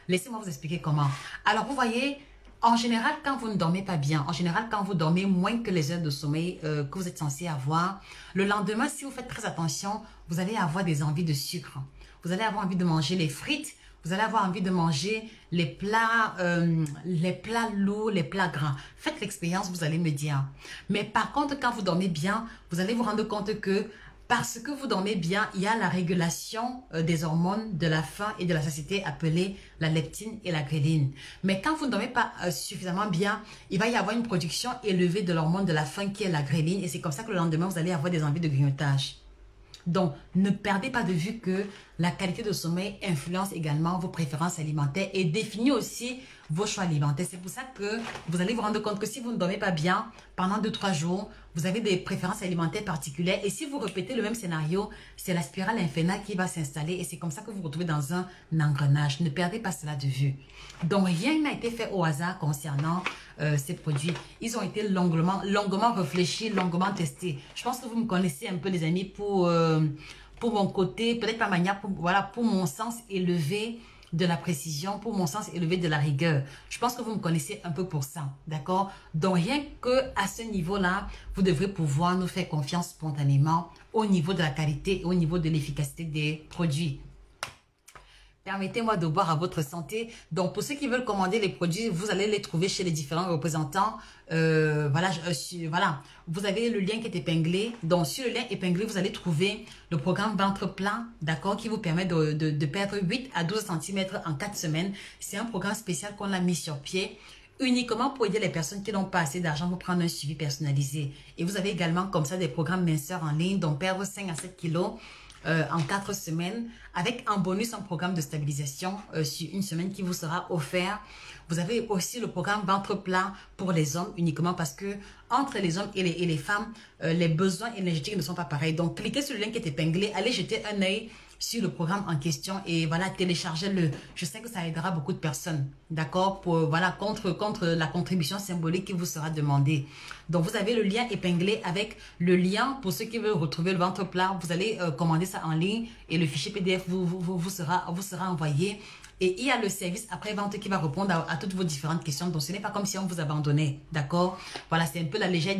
Laissez-moi vous expliquer comment. Alors, vous voyez, en général, quand vous ne dormez pas bien, en général, quand vous dormez moins que les heures de sommeil que vous êtes censé avoir, le lendemain, si vous faites très attention, vous allez avoir des envies de sucre. Vous allez avoir envie de manger les frites. Vous allez avoir envie de manger les plats lourds, les plats gras. Faites l'expérience, vous allez me dire. Mais par contre, quand vous dormez bien, vous allez vous rendre compte que parce que vous dormez bien, il y a la régulation des hormones de la faim et de la satiété appelées la leptine et la gréline. Mais quand vous ne dormez pas suffisamment bien, il va y avoir une production élevée de l'hormone de la faim qui est la gréline. Et c'est comme ça que le lendemain, vous allez avoir des envies de grignotage. Donc, ne perdez pas de vue que la qualité de sommeil influence également vos préférences alimentaires et définit aussi vos choix alimentaires. C'est pour ça que vous allez vous rendre compte que si vous ne dormez pas bien pendant 2-3 jours, vous avez des préférences alimentaires particulières. Et si vous répétez le même scénario, c'est la spirale infernale qui va s'installer et c'est comme ça que vous vous retrouvez dans un engrenage. Ne perdez pas cela de vue. Donc, rien n'a été fait au hasard concernant ces produits. Ils ont été longuement réfléchis, longuement testés. Je pense que vous me connaissez un peu, les amis, pour mon côté, peut-être pas manière, pour mon sens élevé de la précision, pour mon sens élevé de la rigueur. Je pense que vous me connaissez un peu pour ça, d'accord? Donc, rien que à ce niveau-là, vous devrez pouvoir nous faire confiance spontanément au niveau de la qualité et au niveau de l'efficacité des produits. Permettez-moi de boire à votre santé. Donc, pour ceux qui veulent commander les produits, vous allez les trouver chez les différents représentants. Voilà, vous avez le lien qui est épinglé. Donc, sur le lien épinglé, vous allez trouver le programme ventre plein, d'accord, qui vous permet de perdre 8 à 12 cm en 4 semaines. C'est un programme spécial qu'on a mis sur pied. uniquement pour aider les personnes qui n'ont pas assez d'argent pour prendre un suivi personnalisé. Et vous avez également comme ça des programmes minceurs en ligne, dont perdre 5 à 7 kilos en 4 semaines, avec en bonus un programme de stabilisation sur une semaine qui vous sera offert. Vous avez aussi le programme ventre plat pour les hommes, uniquement parce que entre les hommes et les femmes, les besoins énergétiques ne sont pas pareils. Donc, cliquez sur le lien qui est épinglé, allez jeter un œil sur le programme en question et voilà, téléchargez-le. Je sais que ça aidera beaucoup de personnes, d'accord, pour voilà, contre la contribution symbolique qui vous sera demandée. Donc, vous avez le lien épinglé avec le lien pour ceux qui veulent retrouver le ventre plat. Vous allez commander ça en ligne et le fichier PDF vous sera envoyé. Et il y a le service après-vente qui va répondre à toutes vos différentes questions. Donc, ce n'est pas comme si on vous abandonnait, d'accord? Voilà, c'est un peu la légère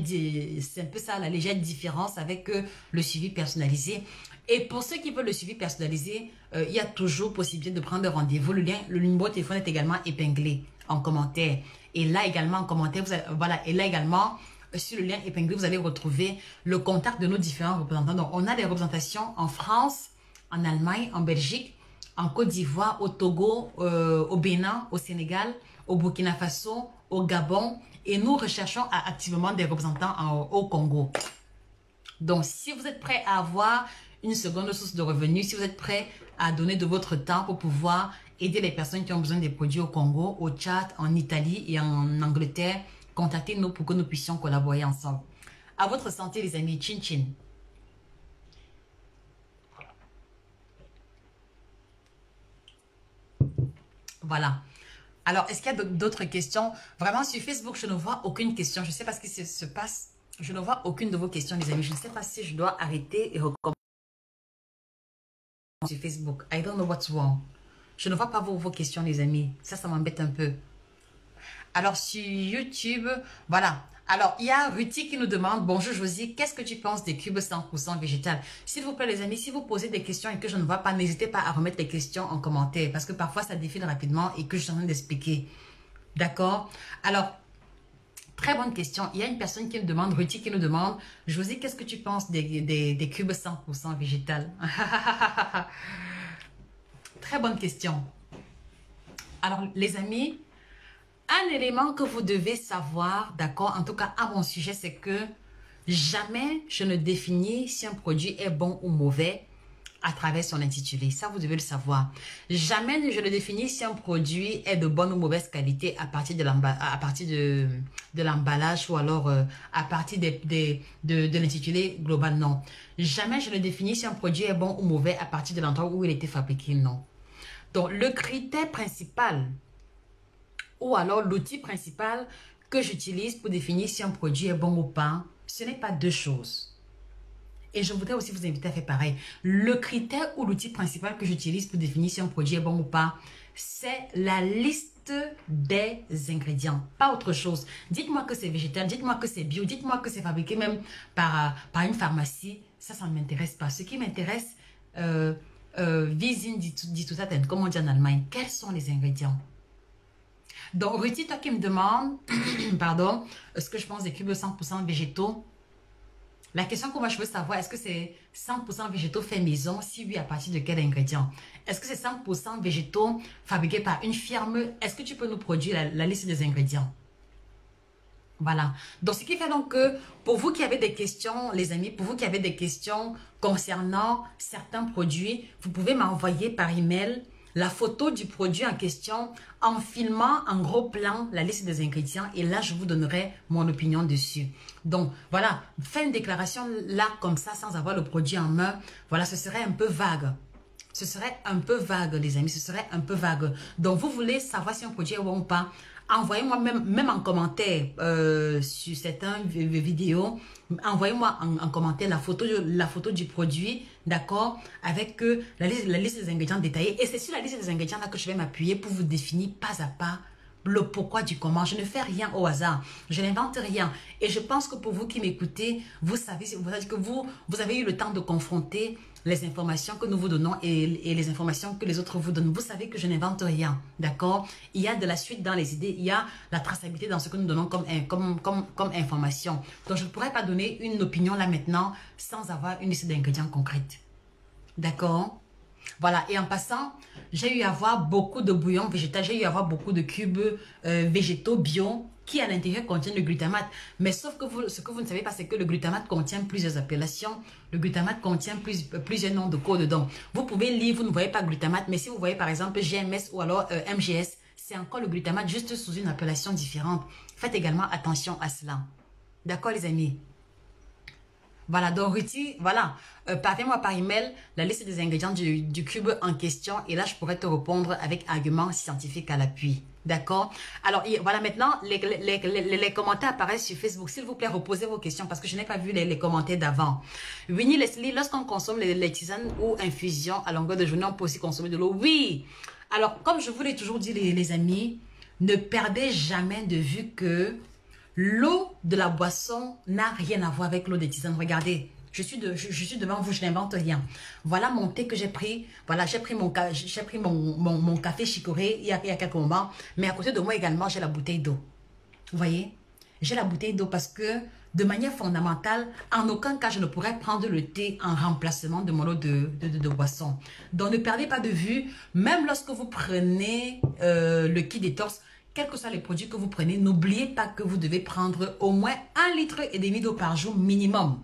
différence avec le suivi personnalisé. Et pour ceux qui veulent le suivi personnalisé, il y a toujours possibilité de prendre rendez-vous. Le numéro de téléphone est également épinglé en commentaire. Et là également en commentaire, et là également, sur le lien épinglé, vous allez retrouver le contact de nos différents représentants. Donc, on a des représentations en France, en Allemagne, en Belgique, en Côte d'Ivoire, au Togo, au Bénin, au Sénégal, au Burkina Faso, au Gabon. Et nous recherchons activement des représentants au Congo. Donc, si vous êtes prêt à avoir une seconde source de revenus, si vous êtes prêt à donner de votre temps pour pouvoir aider les personnes qui ont besoin des produits au Congo, au Tchad, en Italie et en Angleterre, contactez-nous pour que nous puissions collaborer ensemble. À votre santé, les amis. Chin chin. Voilà. Alors, est-ce qu'il y a d'autres questions? Vraiment, sur Facebook, je ne vois aucune question. Je ne sais pas ce qui se passe. Je ne vois aucune de vos questions, les amis. Je ne sais pas si je dois arrêter et recommencer sur Facebook. I don't know what's wrong. Je ne vois pas vos questions, les amis. Ça m'embête un peu. Alors, sur YouTube, voilà. Alors, il y a Ruti qui nous demande, bonjour Josie, qu'est-ce que tu penses des cubes 100% végétal? S'il vous plaît, les amis, si vous posez des questions et que je ne vois pas, n'hésitez pas à remettre les questions en commentaire parce que parfois, ça défile rapidement et que je suis en train d'expliquer. D'accord? Alors, très bonne question. Il y a une personne qui me demande, Ruti qui nous demande, Josie, qu'est-ce que tu penses des cubes 100% végétal? Très bonne question. Alors, les amis, un élément que vous devez savoir, d'accord, en tout cas à mon sujet, c'est que jamais je ne définis si un produit est bon ou mauvais à travers son intitulé. Ça, vous devez le savoir. Jamais je ne définis si un produit est de bonne ou mauvaise qualité à partir de l'emballage ou alors à partir de l'intitulé global, non. Jamais je ne définis si un produit est bon ou mauvais à partir de l'endroit où il a été fabriqué, non. Donc, le critère principal ou alors l'outil principal que j'utilise pour définir si un produit est bon ou pas, ce n'est pas deux choses. Et je voudrais aussi vous inviter à faire pareil. Le critère ou l'outil principal que j'utilise pour définir si un produit est bon ou pas, c'est la liste des ingrédients, pas autre chose. Dites-moi que c'est végétal, dites-moi que c'est bio, dites-moi que c'est fabriqué même par une pharmacie. Ça ne m'intéresse pas. Ce qui m'intéresse, Visin dit tout ça, comme on dit en Allemagne. Quels sont les ingrédients? Donc, Ruti, toi qui me demandes, pardon, ce que je pense des cubes 100% végétaux, la question que moi je veux savoir, est-ce que c'est 100% végétaux fait maison? Si oui, à partir de quel ingrédient? Est-ce que c'est 100% végétaux fabriqués par une firme? Est-ce que tu peux nous produire la liste des ingrédients? Voilà. Donc, ce qui fait donc que pour vous qui avez des questions, les amis, pour vous qui avez des questions concernant certains produits, vous pouvez m'envoyer par email la photo du produit en question en filmant en gros plan la liste des ingrédients et là, je vous donnerai mon opinion dessus. Donc, voilà, faire une déclaration là comme ça sans avoir le produit en main, voilà, ce serait un peu vague. Ce serait un peu vague, les amis, ce serait un peu vague. Donc, vous voulez savoir si un produit est bon ou pas, envoyez-moi même en commentaire sur certaines vidéos, envoyez-moi en commentaire la photo du produit, d'accord, avec la liste des ingrédients détaillés. Et c'est sur la liste des ingrédients là que je vais m'appuyer pour vous définir pas à pas le pourquoi du comment. Je ne fais rien au hasard, je n'invente rien. Et je pense que pour vous qui m'écoutez, vous savez que vous avez eu le temps de confronter les informations que nous vous donnons et les informations que les autres vous donnent. Vous savez que je n'invente rien, d'accord? Il y a de la suite dans les idées, il y a la traçabilité dans ce que nous donnons comme information. Donc, je ne pourrais pas donner une opinion là maintenant sans avoir une liste d'ingrédients concrète. D'accord? Voilà, et en passant, j'ai eu à voir beaucoup de bouillons végétal, j'ai eu à voir beaucoup de cubes végétaux bio qui à l'intérieur contiennent le glutamate. Mais sauf que ce que vous ne savez pas, c'est que le glutamate contient plusieurs appellations. Le glutamate contient plusieurs noms de codes dedans. Vous pouvez lire, vous ne voyez pas glutamate, mais si vous voyez par exemple GMS ou alors MGS, c'est encore le glutamate juste sous une appellation différente. Faites également attention à cela. D'accord les amis? Voilà, donc Ruthie, voilà, parviens-moi par email la liste des ingrédients du cube en question et là, je pourrais te répondre avec arguments scientifiques à l'appui. D'accord? Alors, voilà, maintenant, les commentaires apparaissent sur Facebook. S'il vous plaît, reposez vos questions parce que je n'ai pas vu les commentaires d'avant. Winnie Leslie, lorsqu'on consomme les tisanes ou infusions à longueur de journée, on peut aussi consommer de l'eau. Oui! Alors, comme je vous l'ai toujours dit, les amis, ne perdez jamais de vue que l'eau de la boisson n'a rien à voir avec l'eau des tisanes. Regardez, je suis devant vous, je n'invente rien. Voilà mon thé que j'ai pris. Voilà, j'ai pris mon café chicoré il y a quelques moments. Mais à côté de moi également, j'ai la bouteille d'eau. Vous voyez? J'ai la bouteille d'eau parce que de manière fondamentale, en aucun cas, je ne pourrais prendre le thé en remplacement de mon eau de boisson. Donc, ne perdez pas de vue, même lorsque vous prenez le kit détox, quels que soient les produits que vous prenez, n'oubliez pas que vous devez prendre au moins 1,5 litre d'eau par jour minimum.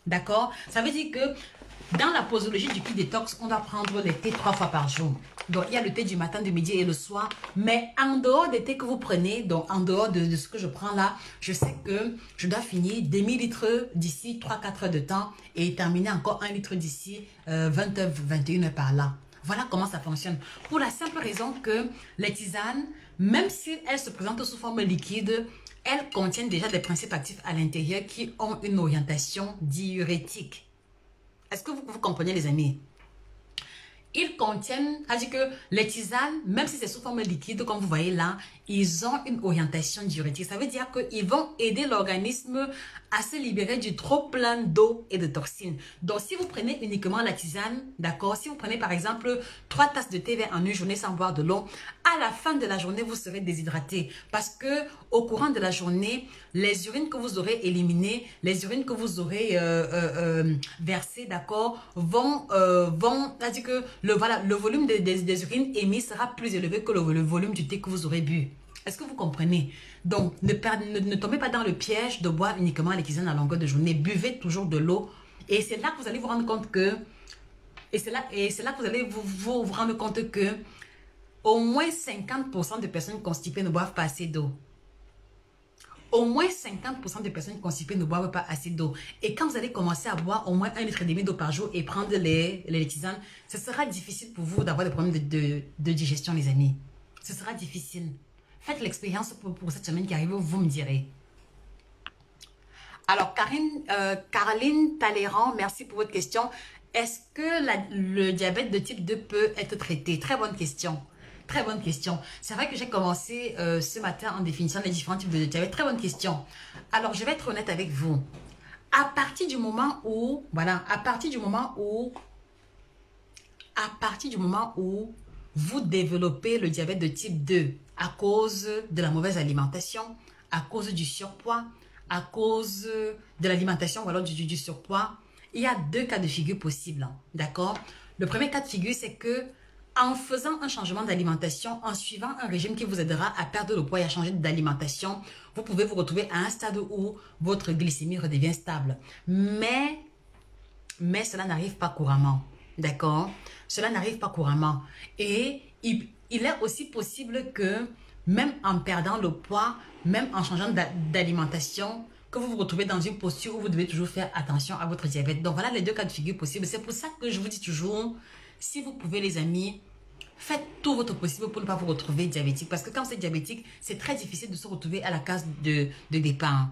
D'accord? Ça veut dire que dans la posologie du kit détox, on doit prendre les thés 3 fois par jour. Donc, il y a le thé du matin, du midi et le soir. Mais en dehors des thés que vous prenez, donc en dehors de ce que je prends là, je sais que je dois finir demi-litre d'ici 3-4 heures de temps et terminer encore 1 litre d'ici 20h-21h par là. Voilà comment ça fonctionne. Pour la simple raison que les tisanes, même si elles se présentent sous forme liquide, elles contiennent déjà des principes actifs à l'intérieur qui ont une orientation diurétique. Est-ce que vous comprenez les amis? Ils contiennent, c'est-à-dire que les tisanes, même si c'est sous forme liquide, comme vous voyez là, ils ont une orientation diurétique. Ça veut dire qu'ils vont aider l'organisme à se libérer du trop plein d'eau et de toxines. Donc, si vous prenez uniquement la tisane, d'accord, si vous prenez par exemple 3 tasses de thé vert en une journée sans boire de l'eau, à la fin de la journée, vous serez déshydraté parce que au courant de la journée, les urines que vous aurez éliminées, les urines que vous aurez versées, d'accord, vont c'est-à-dire que le volume des urines émises sera plus élevé que le volume du thé que vous aurez bu. Est-ce que vous comprenez? Donc, ne tombez pas dans le piège de boire uniquement les tisanes à longueur de journée. Buvez toujours de l'eau. Et c'est là que vous allez vous rendre compte que... Et c'est là que vous allez vous rendre compte que au moins 50% de personnes constipées ne boivent pas assez d'eau. Au moins 50% de personnes constipées ne boivent pas assez d'eau. Et quand vous allez commencer à boire au moins 1,5 litre d'eau par jour et prendre les tisanes, ce sera difficile pour vous d'avoir des problèmes de digestion, les amis. Ce sera difficile. Faites l'expérience pour cette semaine qui arrive, vous me direz. Alors, Caroline Talleyrand, merci pour votre question. Est-ce que le diabète de type 2 peut être traité? Très bonne question. Très bonne question. C'est vrai que j'ai commencé ce matin en définissant les différents types de diabète. Très bonne question. Alors, je vais être honnête avec vous. À partir du moment où, voilà, à partir du moment où vous développez le diabète de type 2 à cause de la mauvaise alimentation, à cause du surpoids, à cause de l'alimentation ou alors du surpoids, il y a 2 cas de figure possibles. D'accord? Le premier cas de figure, c'est que en faisant un changement d'alimentation, en suivant un régime qui vous aidera à perdre le poids et à changer d'alimentation, vous pouvez vous retrouver à un stade où votre glycémie redevient stable. Mais cela n'arrive pas couramment. D'accord? Cela n'arrive pas couramment. Et il est aussi possible que même en perdant le poids, même en changeant d'alimentation, que vous vous retrouvez dans une posture où vous devez toujours faire attention à votre diabète. Donc voilà les 2 cas de figure possibles. C'est pour ça que je vous dis toujours, si vous pouvez les amis, faites tout votre possible pour ne pas vous retrouver diabétique. Parce que quand vous êtes diabétique, c'est très difficile de se retrouver à la case de départ.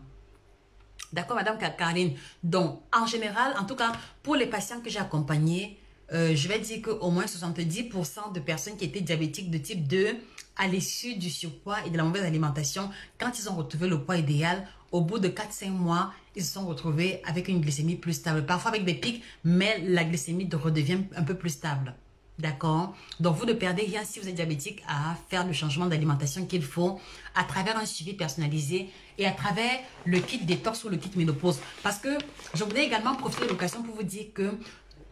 D'accord, Madame Caroline? Donc, en général, en tout cas, pour les patients que j'ai accompagnés, je vais dire qu'au moins 70% de personnes qui étaient diabétiques de type 2, à l'issue du surpoids et de la mauvaise alimentation, quand ils ont retrouvé le poids idéal, au bout de 4-5 mois, ils se sont retrouvés avec une glycémie plus stable. Parfois avec des pics, mais la glycémie redevient un peu plus stable. D'accord? Donc, vous ne perdez rien si vous êtes diabétique à faire le changement d'alimentation qu'il faut à travers un suivi personnalisé et à travers le kit détox ou le kit ménopause. Parce que je voudrais également profiter de l'occasion pour vous dire que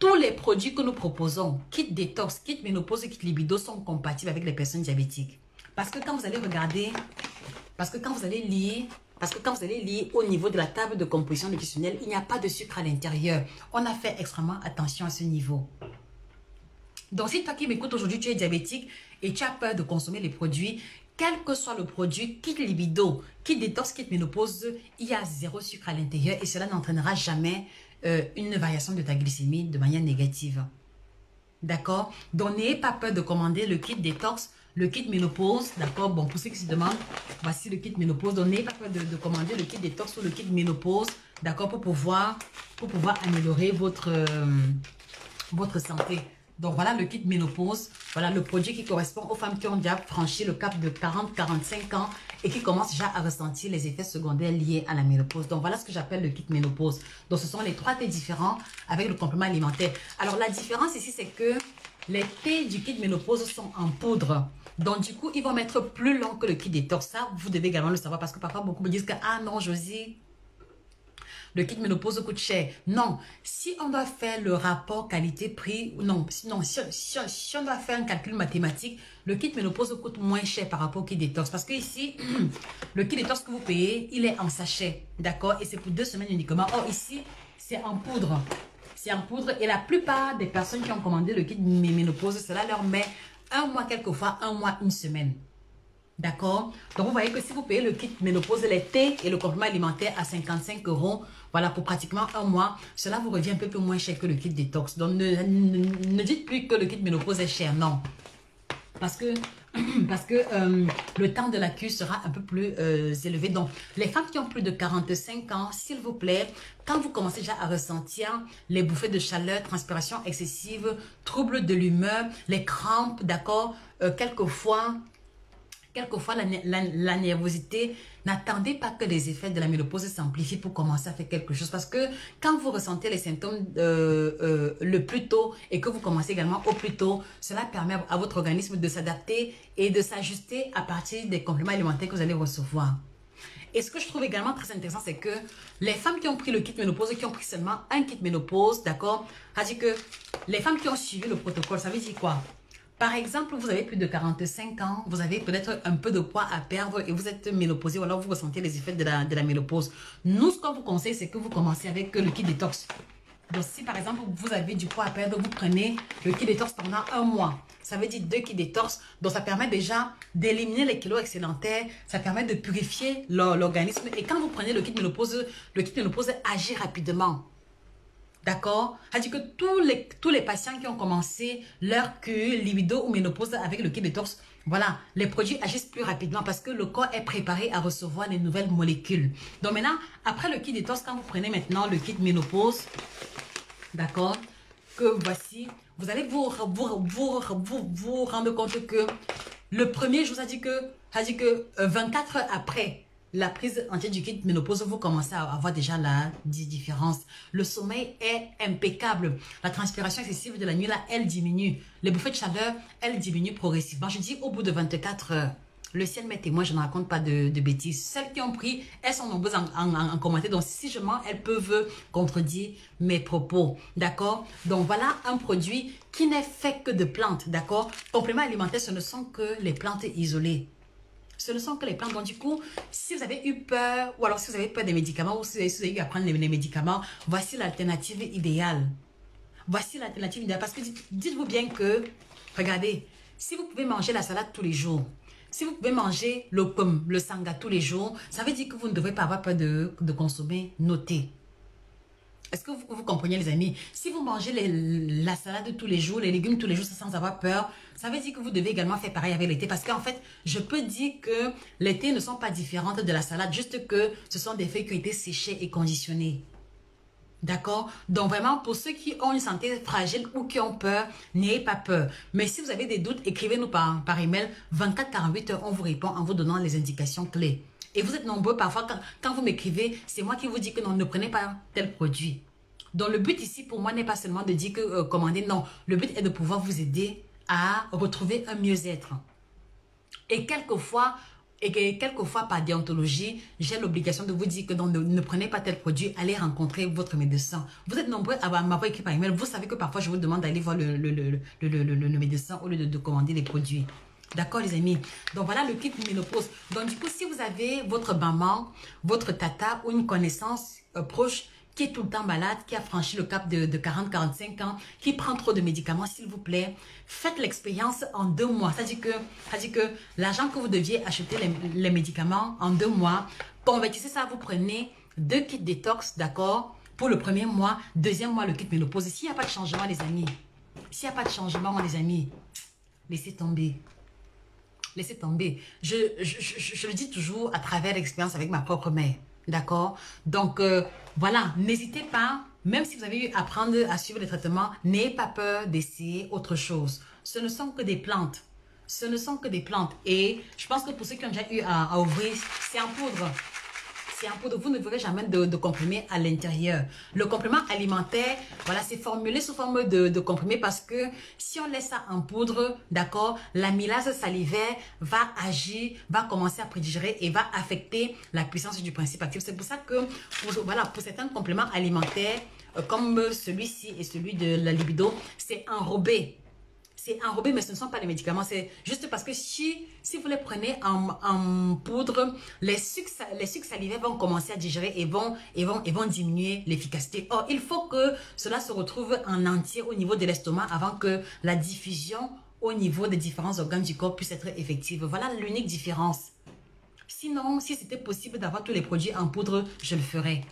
tous les produits que nous proposons, kit détox, kit ménopause et kit libido, sont compatibles avec les personnes diabétiques. Parce que quand vous allez regarder, parce que quand vous allez lire au niveau de la table de composition nutritionnelle, il n'y a pas de sucre à l'intérieur. On a fait extrêmement attention à ce niveau. Donc, si toi qui m'écoutes aujourd'hui, tu es diabétique et tu as peur de consommer les produits, quel que soit le produit, kit libido, kit détox, kit ménopause, il y a zéro sucre à l'intérieur et cela n'entraînera jamais une variation de ta glycémie de manière négative. D'accord? Donc, n'ayez pas peur de commander le kit détox, le kit ménopause. D'accord? Bon, pour ceux qui se demandent, voici le kit ménopause. Donc, n'ayez pas peur de commander le kit détox ou le kit ménopause. D'accord? Pour pouvoir améliorer votre santé. Donc, voilà le kit ménopause. Voilà le produit qui correspond aux femmes qui ont déjà franchi le cap de 40-45 ans et qui commencent déjà à ressentir les effets secondaires liés à la ménopause. Donc, voilà ce que j'appelle le kit ménopause. Donc, ce sont les 3 thés différents avec le complément alimentaire. Alors, la différence ici, c'est que les thés du kit ménopause sont en poudre. Donc, du coup, ils vont mettre plus long que le kit détox. Ça, vous devez également le savoir parce que parfois, beaucoup me disent que, ah non, Josie, le kit ménopause coûte cher. Non, si on doit faire le rapport qualité-prix, si on doit faire un calcul mathématique, le kit ménopause coûte moins cher par rapport au kit détox. Parce que ici, le kit détox que vous payez, il est en sachet. D'accord? Et c'est pour 2 semaines uniquement. Or, ici, c'est en poudre. C'est en poudre. Et la plupart des personnes qui ont commandé le kit ménopause, cela leur met 1 mois, quelquefois 1 mois, 1 semaine. D'accord? Donc, vous voyez que si vous payez le kit ménopause, les thés et le complément alimentaire à 55 €, voilà, pour pratiquement 1 mois, cela vous revient un peu plus moins cher que le kit détox. Donc, ne dites plus que le kit ménopause est cher, non. Parce que le temps de la cure sera un peu plus élevé. Donc, les femmes qui ont plus de 45 ans, s'il vous plaît, quand vous commencez déjà à ressentir les bouffées de chaleur, transpiration excessive, troubles de l'humeur, les crampes, d'accord, quelquefois la nervosité, n'attendez pas que les effets de la ménopause s'amplifient pour commencer à faire quelque chose. Parce que quand vous ressentez les symptômes le plus tôt et que vous commencez également au plus tôt, cela permet à votre organisme de s'adapter et de s'ajuster à partir des compléments alimentaires que vous allez recevoir. Et ce que je trouve également très intéressant, c'est que les femmes qui ont pris le kit ménopause, qui ont pris seulement un kit ménopause, d'accord, ça dit que les femmes qui ont suivi le protocole, ça veut dire quoi? Par exemple, vous avez plus de 45 ans, vous avez peut-être un peu de poids à perdre et vous êtes ménopausé ou alors vous ressentez les effets de la ménopause. Nous, ce qu'on vous conseille, c'est que vous commencez avec le kit détox. Donc, si par exemple, vous avez du poids à perdre, vous prenez le kit détox pendant 1 mois. Ça veut dire 2 kits détox. Donc, ça permet déjà d'éliminer les kilos excédentaires. Ça permet de purifier l'organisme. Et quand vous prenez le kit ménopause agit rapidement. D'accord? C'est-à-dire que tous les patients qui ont commencé leur cure libido ou ménopause avec le kit détox, voilà, les produits agissent plus rapidement parce que le corps est préparé à recevoir les nouvelles molécules. Donc maintenant, après le kit détox, quand vous prenez maintenant le kit ménopause, d'accord, que voici, vous allez vous rendre compte que le premier jour, ça dit que 24 heures après la prise entière du kit ménopause, vous commencez à avoir déjà la différence. Le sommeil est impeccable. La transpiration excessive de la nuit, là, elle diminue. Les bouffées de chaleur, elles diminuent progressivement. Je dis au bout de 24 heures. Le ciel m'est témoin, je ne raconte pas de bêtises. Celles qui ont pris, elles sont nombreuses en commentaire. Donc, si je mens, elles peuvent contredire mes propos. D'accord? Donc, voilà un produit qui n'est fait que de plantes. D'accord? Compléments alimentaires, ce ne sont que les plantes isolées. Ce ne sont que les plantes. Donc, du coup, si vous avez eu peur, ou alors si vous avez peur des médicaments, ou si vous avez eu à prendre les médicaments, voici l'alternative idéale. Voici l'alternative idéale. Parce que dites-vous bien que, regardez, si vous pouvez manger la salade tous les jours, si vous pouvez manger le pomme, le sanga tous les jours, ça veut dire que vous ne devrez pas avoir peur de consommer nos thés. Est-ce que vous comprenez, les amis? Si vous mangez la salade tous les jours, les légumes tous les jours sans avoir peur, ça veut dire que vous devez également faire pareil avec les thés. Parce qu'en fait, je peux dire que les thés ne sont pas différentes de la salade, juste que ce sont des feuilles qui ont été séchées et conditionnées. D'accord? Donc vraiment, pour ceux qui ont une santé fragile ou qui ont peur, n'ayez pas peur. Mais si vous avez des doutes, écrivez-nous par email. 24-48 heures, on vous répond en vous donnant les indications clés. Et vous êtes nombreux parfois, quand vous m'écrivez, c'est moi qui vous dis que non, ne prenez pas tel produit. Donc le but ici pour moi n'est pas seulement de dire que commandez, non. Le but est de pouvoir vous aider à retrouver un mieux-être. Et quelquefois, et que quelquefois par déontologie, j'ai l'obligation de vous dire que donc, ne prenez pas tel produit, allez rencontrer votre médecin. Vous êtes nombreux à m'avoir écrit par email. Vous savez que parfois je vous demande d'aller voir le médecin au lieu de commander les produits. D'accord les amis? Donc voilà le kit ménopause. Donc du coup, si vous avez votre maman, votre tata ou une connaissance proche qui est tout le temps malade, qui a franchi le cap de 40-45 ans, qui prend trop de médicaments, s'il vous plaît, faites l'expérience en 2 mois. C'est-à-dire que l'argent que vous deviez acheter les médicaments en 2 mois, convertissez ça, vous prenez 2 kits détox, d'accord, pour le premier mois, deuxième mois, le kit ménopause. S'il n'y a pas de changement, les amis, s'il n'y a pas de changement, les amis, laissez tomber. Laissez tomber. Je le dis toujours à travers l'expérience avec ma propre mère. D'accord? Donc, voilà, n'hésitez pas, même si vous avez eu à apprendre à suivre les traitements, n'ayez pas peur d'essayer autre chose. Ce ne sont que des plantes. Ce ne sont que des plantes. Et je pense que pour ceux qui ont déjà eu à ouvrir, c'est en poudre. C'est en poudre. Vous ne verrez jamais de comprimé à l'intérieur. Le complément alimentaire, voilà, c'est formulé sous forme de comprimé parce que si on laisse ça en poudre, d'accord, l'amylase salivaire va agir, va commencer à prédigérer et va affecter la puissance du principe actif. C'est pour ça que, voilà, pour certains compléments alimentaires, comme celui-ci et celui de la libido, c'est enrobé. C'est enrobé, mais ce ne sont pas des médicaments. C'est juste parce que si vous les prenez en poudre, les sucs salivaires vont commencer à digérer et vont diminuer l'efficacité. Or, il faut que cela se retrouve en entier au niveau de l'estomac avant que la diffusion au niveau des différents organes du corps puisse être effective. Voilà l'unique différence. Sinon, si c'était possible d'avoir tous les produits en poudre, je le ferais.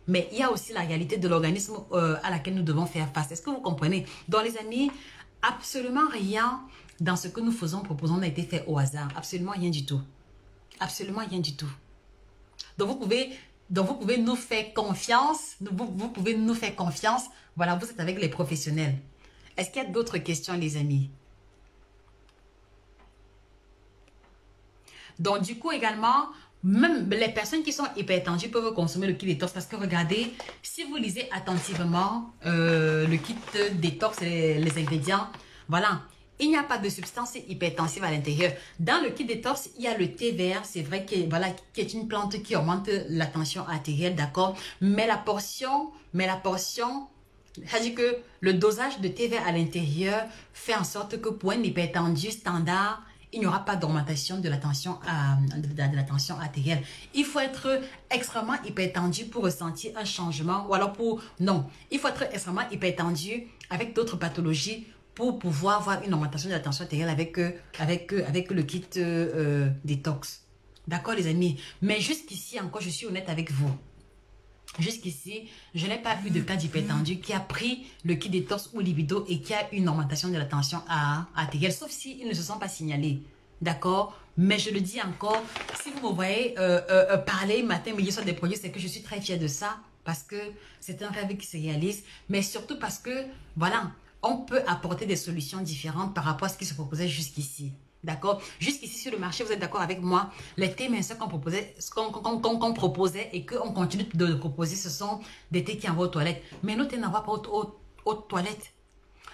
Mais il y a aussi la réalité de l'organisme à laquelle nous devons faire face. Est-ce que vous comprenez? Donc, les amis, absolument rien dans ce que nous proposons n'a été fait au hasard. Absolument rien du tout. Absolument rien du tout. Donc, vous pouvez nous faire confiance. Vous pouvez nous faire confiance. Voilà, vous êtes avec les professionnels. Est-ce qu'il y a d'autres questions, les amis? Donc, du coup, également, même les personnes qui sont hypertendues peuvent consommer le kit détox parce que regardez, si vous lisez attentivement le kit détox et les ingrédients, voilà, il n'y a pas de substance hypertensive à l'intérieur. Dans le kit détox, il y a le thé vert, c'est vrai que voilà, qui est une plante qui augmente la tension artérielle, d'accord, mais la portion, c'est-à-dire que le dosage de thé vert à l'intérieur fait en sorte que pour un hypertendu standard, il n'y aura pas d'augmentation de la tension artérielle. Il faut être extrêmement hypertendu pour ressentir un changement. Ou alors non, il faut être extrêmement hypertendu avec d'autres pathologies pour pouvoir avoir une augmentation de la tension artérielle avec le kit détox. D'accord les amis? Mais jusqu'ici encore, je suis honnête avec vous. Jusqu'ici, je n'ai pas eu de cas d'hypertendu qui a pris le kit détox ou libido et qui a une augmentation de la tension artérielle, sauf s'ils ne se sont pas signalés. D'accord? Mais je le dis encore, si vous me voyez parler matin, midi, soir des produits, c'est que je suis très fière de ça parce que c'est un rêve qui se réalise, mais surtout parce que, voilà, on peut apporter des solutions différentes par rapport à ce qui se proposait jusqu'ici. D'accord? Jusqu'ici sur le marché, vous êtes d'accord avec moi? Les thés minceurs qu'on proposait, et qu'on continue de proposer, ce sont des thés qui envoient aux toilettes. Mais nos thés n'envoient pas aux toilettes.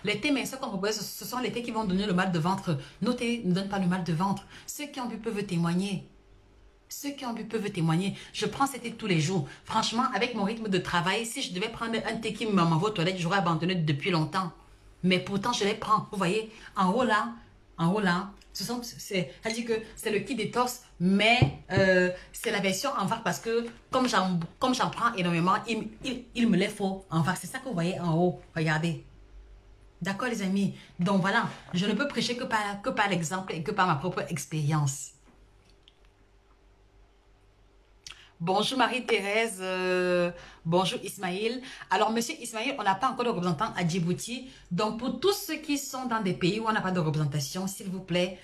Les thés minceurs qu'on propose, ce sont les thés qui vont donner le mal de ventre. Nos thés ne donnent pas le mal de ventre. Ceux qui ont bu peuvent témoigner. Ceux qui ont bu peuvent témoigner. Je prends ces thés tous les jours. Franchement, avec mon rythme de travail, si je devais prendre un thé qui m'envoie aux toilettes, j'aurais abandonné depuis longtemps. Mais pourtant, je les prends. Vous voyez, en haut là, c'est-à-dire que c'est le kit détox, mais c'est la version en vrac parce que comme j'en prends énormément, il me les faut en vrac. C'est ça que vous voyez en haut. Regardez. D'accord les amis? Donc voilà, je ne peux prêcher que par l'exemple et que par ma propre expérience. Bonjour Marie-Thérèse, bonjour Ismaël. Alors monsieur Ismaël, on n'a pas encore de représentant à Djibouti. Donc pour tous ceux qui sont dans des pays où on n'a pas de représentation, s'il vous plaît,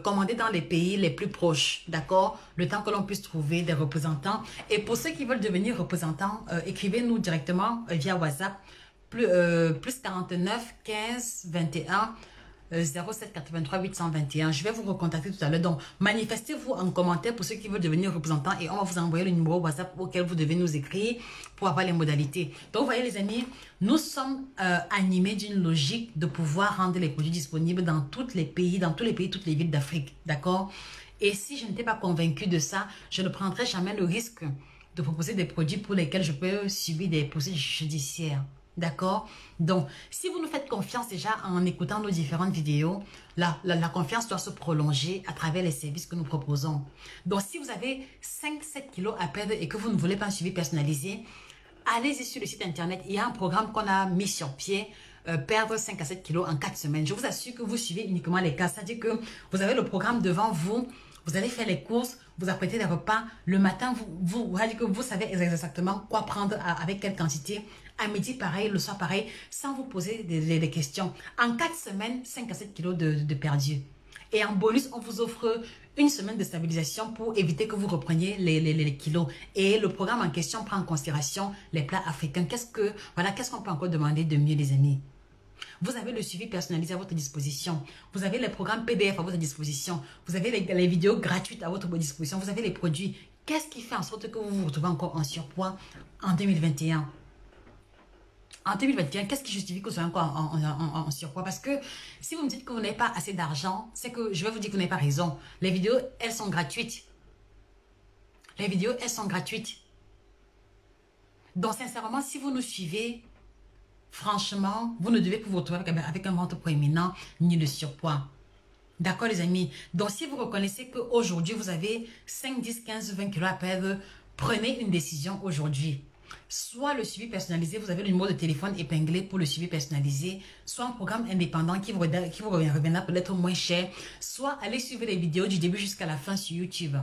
commandez dans les pays les plus proches, d'accord? Le temps que l'on puisse trouver des représentants. Et pour ceux qui veulent devenir représentants, écrivez-nous directement via WhatsApp. Plus 49 15 21 07 83 821. Je vais vous recontacter tout à l'heure. Donc, manifestez-vous en commentaire pour ceux qui veulent devenir représentants et on va vous envoyer le numéro WhatsApp auquel vous devez nous écrire pour avoir les modalités. Donc, vous voyez les amis, nous sommes animés d'une logique de pouvoir rendre les produits disponibles dans tous les pays, toutes les villes d'Afrique. D'accord? Et si je n'étais pas convaincue de ça, je ne prendrais jamais le risque de proposer des produits pour lesquels je peux subir des procédures judiciaires. D'accord? Donc, si vous nous faites confiance déjà en écoutant nos différentes vidéos, la confiance doit se prolonger à travers les services que nous proposons. Donc, si vous avez 5-7 kilos à perdre et que vous ne voulez pas un suivi personnalisé, allez-y sur le site internet. Il y a un programme qu'on a mis sur pied, perdre 5 à 7 kilos en 4 semaines. Je vous assure que vous suivez uniquement les cas. C'est-à-dire que vous avez le programme devant vous, vous allez faire les courses, vous apprêtez les repas. Le matin, vous savez exactement quoi prendre avec quelle quantité. À midi, pareil, le soir, pareil, sans vous poser des questions. En 4 semaines, 5 à 7 kilos de perdu. Et en bonus, on vous offre une semaine de stabilisation pour éviter que vous repreniez les kilos. Et le programme en question prend en considération les plats africains. Qu'est-ce qu'on peut encore demander de mieux, les amis? Vous avez le suivi personnalisé à votre disposition. Vous avez les programmes PDF à votre disposition. Vous avez les vidéos gratuites à votre disposition. Vous avez les produits. Qu'est-ce qui fait en sorte que vous vous retrouvez encore en surpoids en 2021? En 2021, qu'est-ce qui justifie que vous soyez encore en surpoids? Parce que si vous me dites que vous n'avez pas assez d'argent, c'est que je vais vous dire que vous n'avez pas raison. Les vidéos, elles sont gratuites. Les vidéos, elles sont gratuites. Donc, sincèrement, si vous nous suivez, franchement, vous ne devez pas vous retrouver avec un ventre proéminent ni de surpoids. D'accord, les amis? Donc, si vous reconnaissez qu'aujourd'hui, vous avez 5, 10, 15, 20 kilos à perdre, prenez une décision aujourd'hui. Soit le suivi personnalisé, vous avez le numéro de téléphone épinglé pour le suivi personnalisé, soit un programme indépendant qui vous reviendra peut-être moins cher, soit allez suivre les vidéos du début jusqu'à la fin sur YouTube.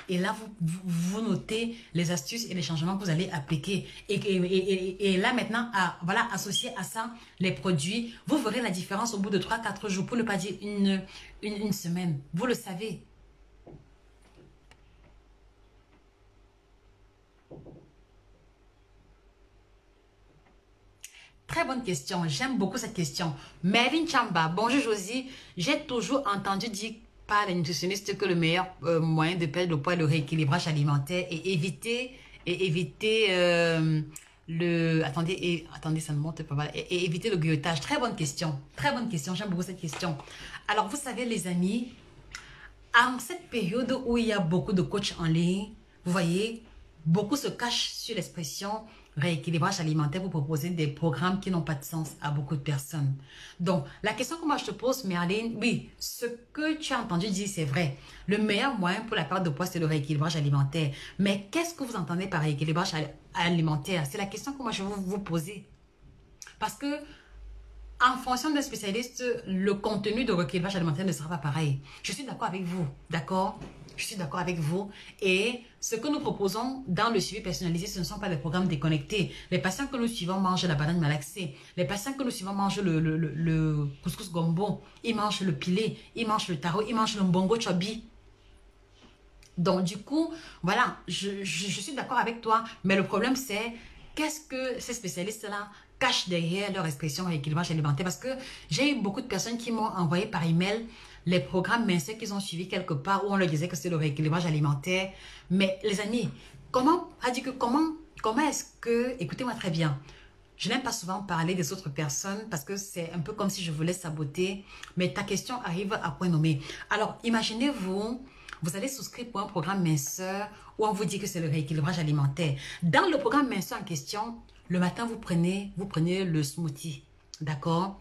Et là, vous notez les astuces et les changements que vous allez appliquer. Et là, maintenant, voilà, associé à ça, les produits, vous verrez la différence au bout de 3-4 jours, pour ne pas dire une semaine. Vous le savez. Très bonne question. J'aime beaucoup cette question. Mervyn Chamba. Bonjour Josie. J'ai toujours entendu dire par les nutritionnistes que le meilleur moyen de perdre le poids est le rééquilibrage alimentaire et éviter attendez, ça ne monte pas mal. Et éviter le grignotage. Très bonne question. Très bonne question. J'aime beaucoup cette question. Alors, vous savez, les amis, en cette période où il y a beaucoup de coachs en ligne, vous voyez, beaucoup se cachent sur l'expression rééquilibrage alimentaire pour proposer des programmes qui n'ont pas de sens à beaucoup de personnes. Donc, la question que moi je te pose, Merline, oui, ce que tu as entendu dire, c'est vrai. Le meilleur moyen pour la perte de poids, c'est le rééquilibrage alimentaire. Mais qu'est-ce que vous entendez par rééquilibrage alimentaire? C'est la question que moi je vais vous poser. Parce que, en fonction d'un spécialiste, le contenu de rééquilibrage alimentaire ne sera pas pareil. Je suis d'accord avec vous, d'accord? Je suis d'accord avec vous. Et ce que nous proposons dans le suivi personnalisé, ce ne sont pas des programmes déconnectés. Les patients que nous suivons mangent la banane malaxée. Les patients que nous suivons mangent le couscous gombo. Ils mangent le pilé. Ils mangent le taro. Ils mangent le mbongo chobi. Donc, du coup, voilà, je suis d'accord avec toi. Mais le problème, c'est qu'est-ce que ces spécialistes-là cachent derrière leur expression rééquilibrage alimentaire? Parce que j'ai eu beaucoup de personnes qui m'ont envoyé par email les programmes minceurs qu'ils ont suivis quelque part où on leur disait que c'est le rééquilibrage alimentaire. Mais les amis, comment est-ce que, écoutez-moi très bien, je n'aime pas souvent parler des autres personnes parce que c'est un peu comme si je voulais saboter, mais ta question arrive à point nommé. Alors, imaginez-vous, vous allez souscrire pour un programme minceur où on vous dit que c'est le rééquilibrage alimentaire. Dans le programme minceur en question, le matin, vous prenez le smoothie, d'accord?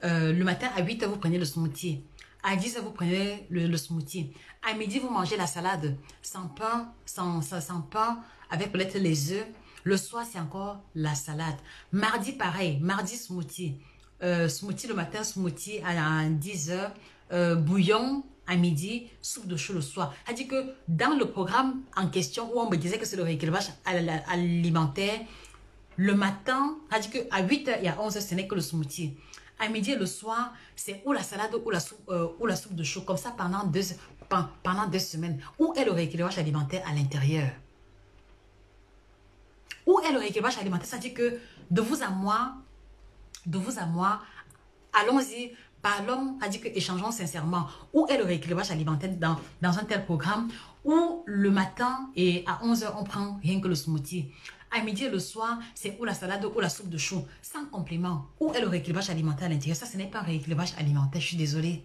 Le matin à 8 h, vous prenez le smoothie. À 10 h, vous prenez le smoothie. À midi, vous mangez la salade sans pain, sans pain, avec peut-être les œufs. Le soir, c'est encore la salade. Mardi, pareil. Mardi, smoothie. Smoothie le matin, smoothie à 10 h. Bouillon à midi, soupe de chou le soir. C'est-à-dire que dans le programme en question où on me disait que c'est le rééquilibrage alimentaire, le matin, c'est-à-dire qu'à 8 h et à 11 h, ce n'est que le smoothie. À midi et le soir, c'est ou la salade ou la soupe de chou, comme ça pendant 2 semaines. Où est le rééquilibrage alimentaire à l'intérieur? Où est le rééquilibrage alimentaire? C'est-à-dire que de vous à moi, allons-y, parlons, c'est-à-dire que échangeons sincèrement. Où est le rééquilibrage alimentaire dans un tel programme où le matin et à 11 h, on prend rien que le smoothie? À midi et le soir, c'est ou la salade ou la soupe de chou, sans complément. Où est le rééquilibrage alimentaire à l'intérieur? Ça, ce n'est pas un rééquilibrage alimentaire, je suis désolée.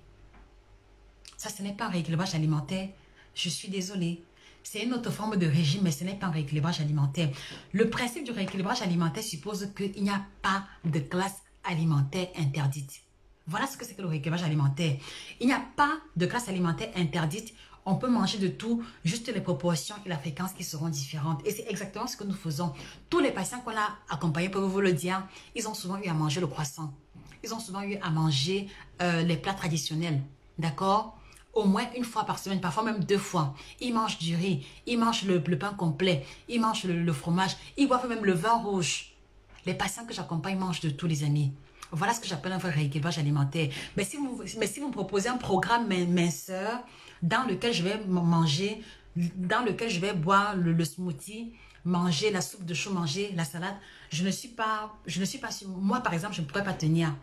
Ça, ce n'est pas un rééquilibrage alimentaire. Je suis désolée. C'est une autre forme de régime, mais ce n'est pas un rééquilibrage alimentaire. Le principe du rééquilibrage alimentaire suppose qu'il n'y a pas de classe alimentaire interdite. Voilà ce que c'est que le rééquilibrage alimentaire. Il n'y a pas de classe alimentaire interdite. On peut manger de tout, juste les proportions et la fréquence qui seront différentes. Et c'est exactement ce que nous faisons. Tous les patients qu'on a accompagnés peuvent vous le dire, ils ont souvent eu à manger le croissant. Ils ont souvent eu à manger les plats traditionnels. D'accord? Au moins une fois par semaine, parfois même 2 fois. Ils mangent du riz, ils mangent le pain complet, ils mangent le fromage, ils boivent même le vin rouge. Les patients que j'accompagne mangent de tous les amis. Voilà ce que j'appelle un vrai rééquilibrage alimentaire. Mais si vous me proposez un programme minceur dans lequel je vais manger, dans lequel je vais boire le smoothie, manger la soupe de chou, manger la salade, je ne suis pas sûre. Moi, par exemple, je ne pourrais pas tenir.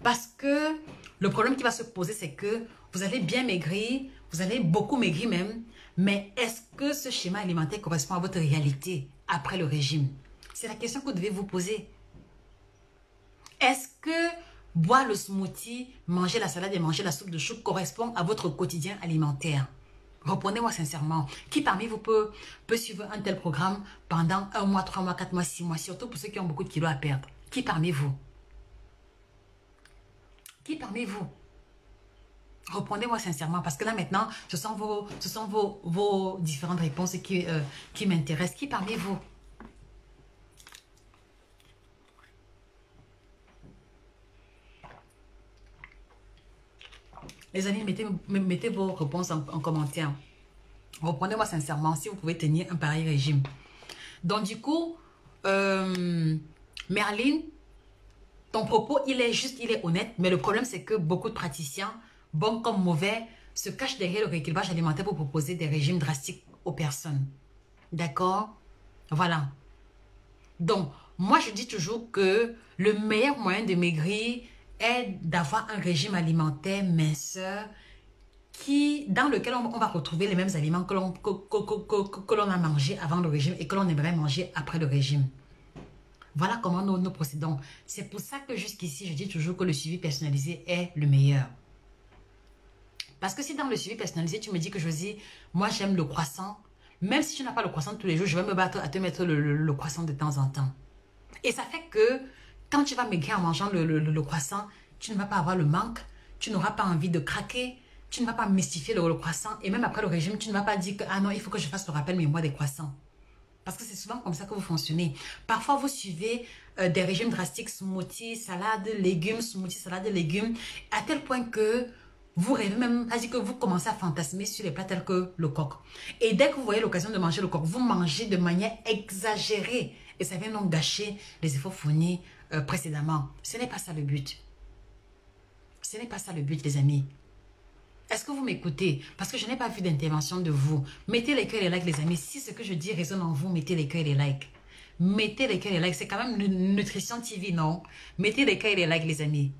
Parce que le problème qui va se poser, c'est que vous allez bien maigrir, vous allez beaucoup maigrir même, mais est-ce que ce schéma alimentaire correspond à votre réalité après le régime? C'est la question que vous devez vous poser. Est-ce que boire le smoothie, manger la salade et manger la soupe de chou correspond à votre quotidien alimentaire? Répondez-moi sincèrement. Qui parmi vous peut suivre un tel programme pendant 1 mois, 3 mois, 4 mois, 6 mois, surtout pour ceux qui ont beaucoup de kilos à perdre? Qui parmi vous? Qui parmi vous? Répondez-moi sincèrement, parce que là maintenant, ce sont vos différentes réponses qui m'intéressent. Qui parmi vous? Les amis, mettez vos réponses en commentaire. Répondez-moi sincèrement si vous pouvez tenir un pareil régime. Donc du coup, Merline, ton propos, il est juste, il est honnête, mais le problème c'est que beaucoup de praticiens, bons comme mauvais, se cachent derrière le rééquilibrage alimentaire pour proposer des régimes drastiques aux personnes. D'accord? Voilà. Donc, moi je dis toujours que le meilleur moyen de maigrir est d'avoir un régime alimentaire minceur dans lequel on va retrouver les mêmes aliments que l'on a mangé avant le régime et que l'on aimerait manger après le régime. Voilà comment nous procédons. C'est pour ça que jusqu'ici, je dis toujours que le suivi personnalisé est le meilleur. Parce que si dans le suivi personnalisé, tu me dis que Josie, moi j'aime le croissant, même si tu n'as pas le croissant tous les jours, je vais me battre à te mettre le croissant de temps en temps. Et ça fait que quand tu vas maigrir en mangeant le croissant, tu ne vas pas avoir le manque, tu n'auras pas envie de craquer, tu ne vas pas mystifier le croissant. Et même après le régime, tu ne vas pas dire que ah non, il faut que je fasse le rappel mémoire des croissants. Parce que c'est souvent comme ça que vous fonctionnez. Parfois, vous suivez des régimes drastiques, smoothie, salade, légumes, smoothie, salade, légumes, à tel point que vous rêvez même, c'est-à-dire que vous commencez à fantasmer sur les plats tels que le coq. Et dès que vous voyez l'occasion de manger le coq, vous mangez de manière exagérée. Et ça vient donc gâcher les efforts fournis précédemment. Ce n'est pas ça le but. Ce n'est pas ça le but, les amis. Est-ce que vous m'écoutez? Parce que je n'ai pas vu d'intervention de vous. Mettez les cœurs et les likes, les amis. Si ce que je dis résonne en vous, mettez les cœurs et les likes. Mettez les cœurs et les likes. C'est quand même une Nutrition TV, non? Mettez les cœurs et les likes, les amis.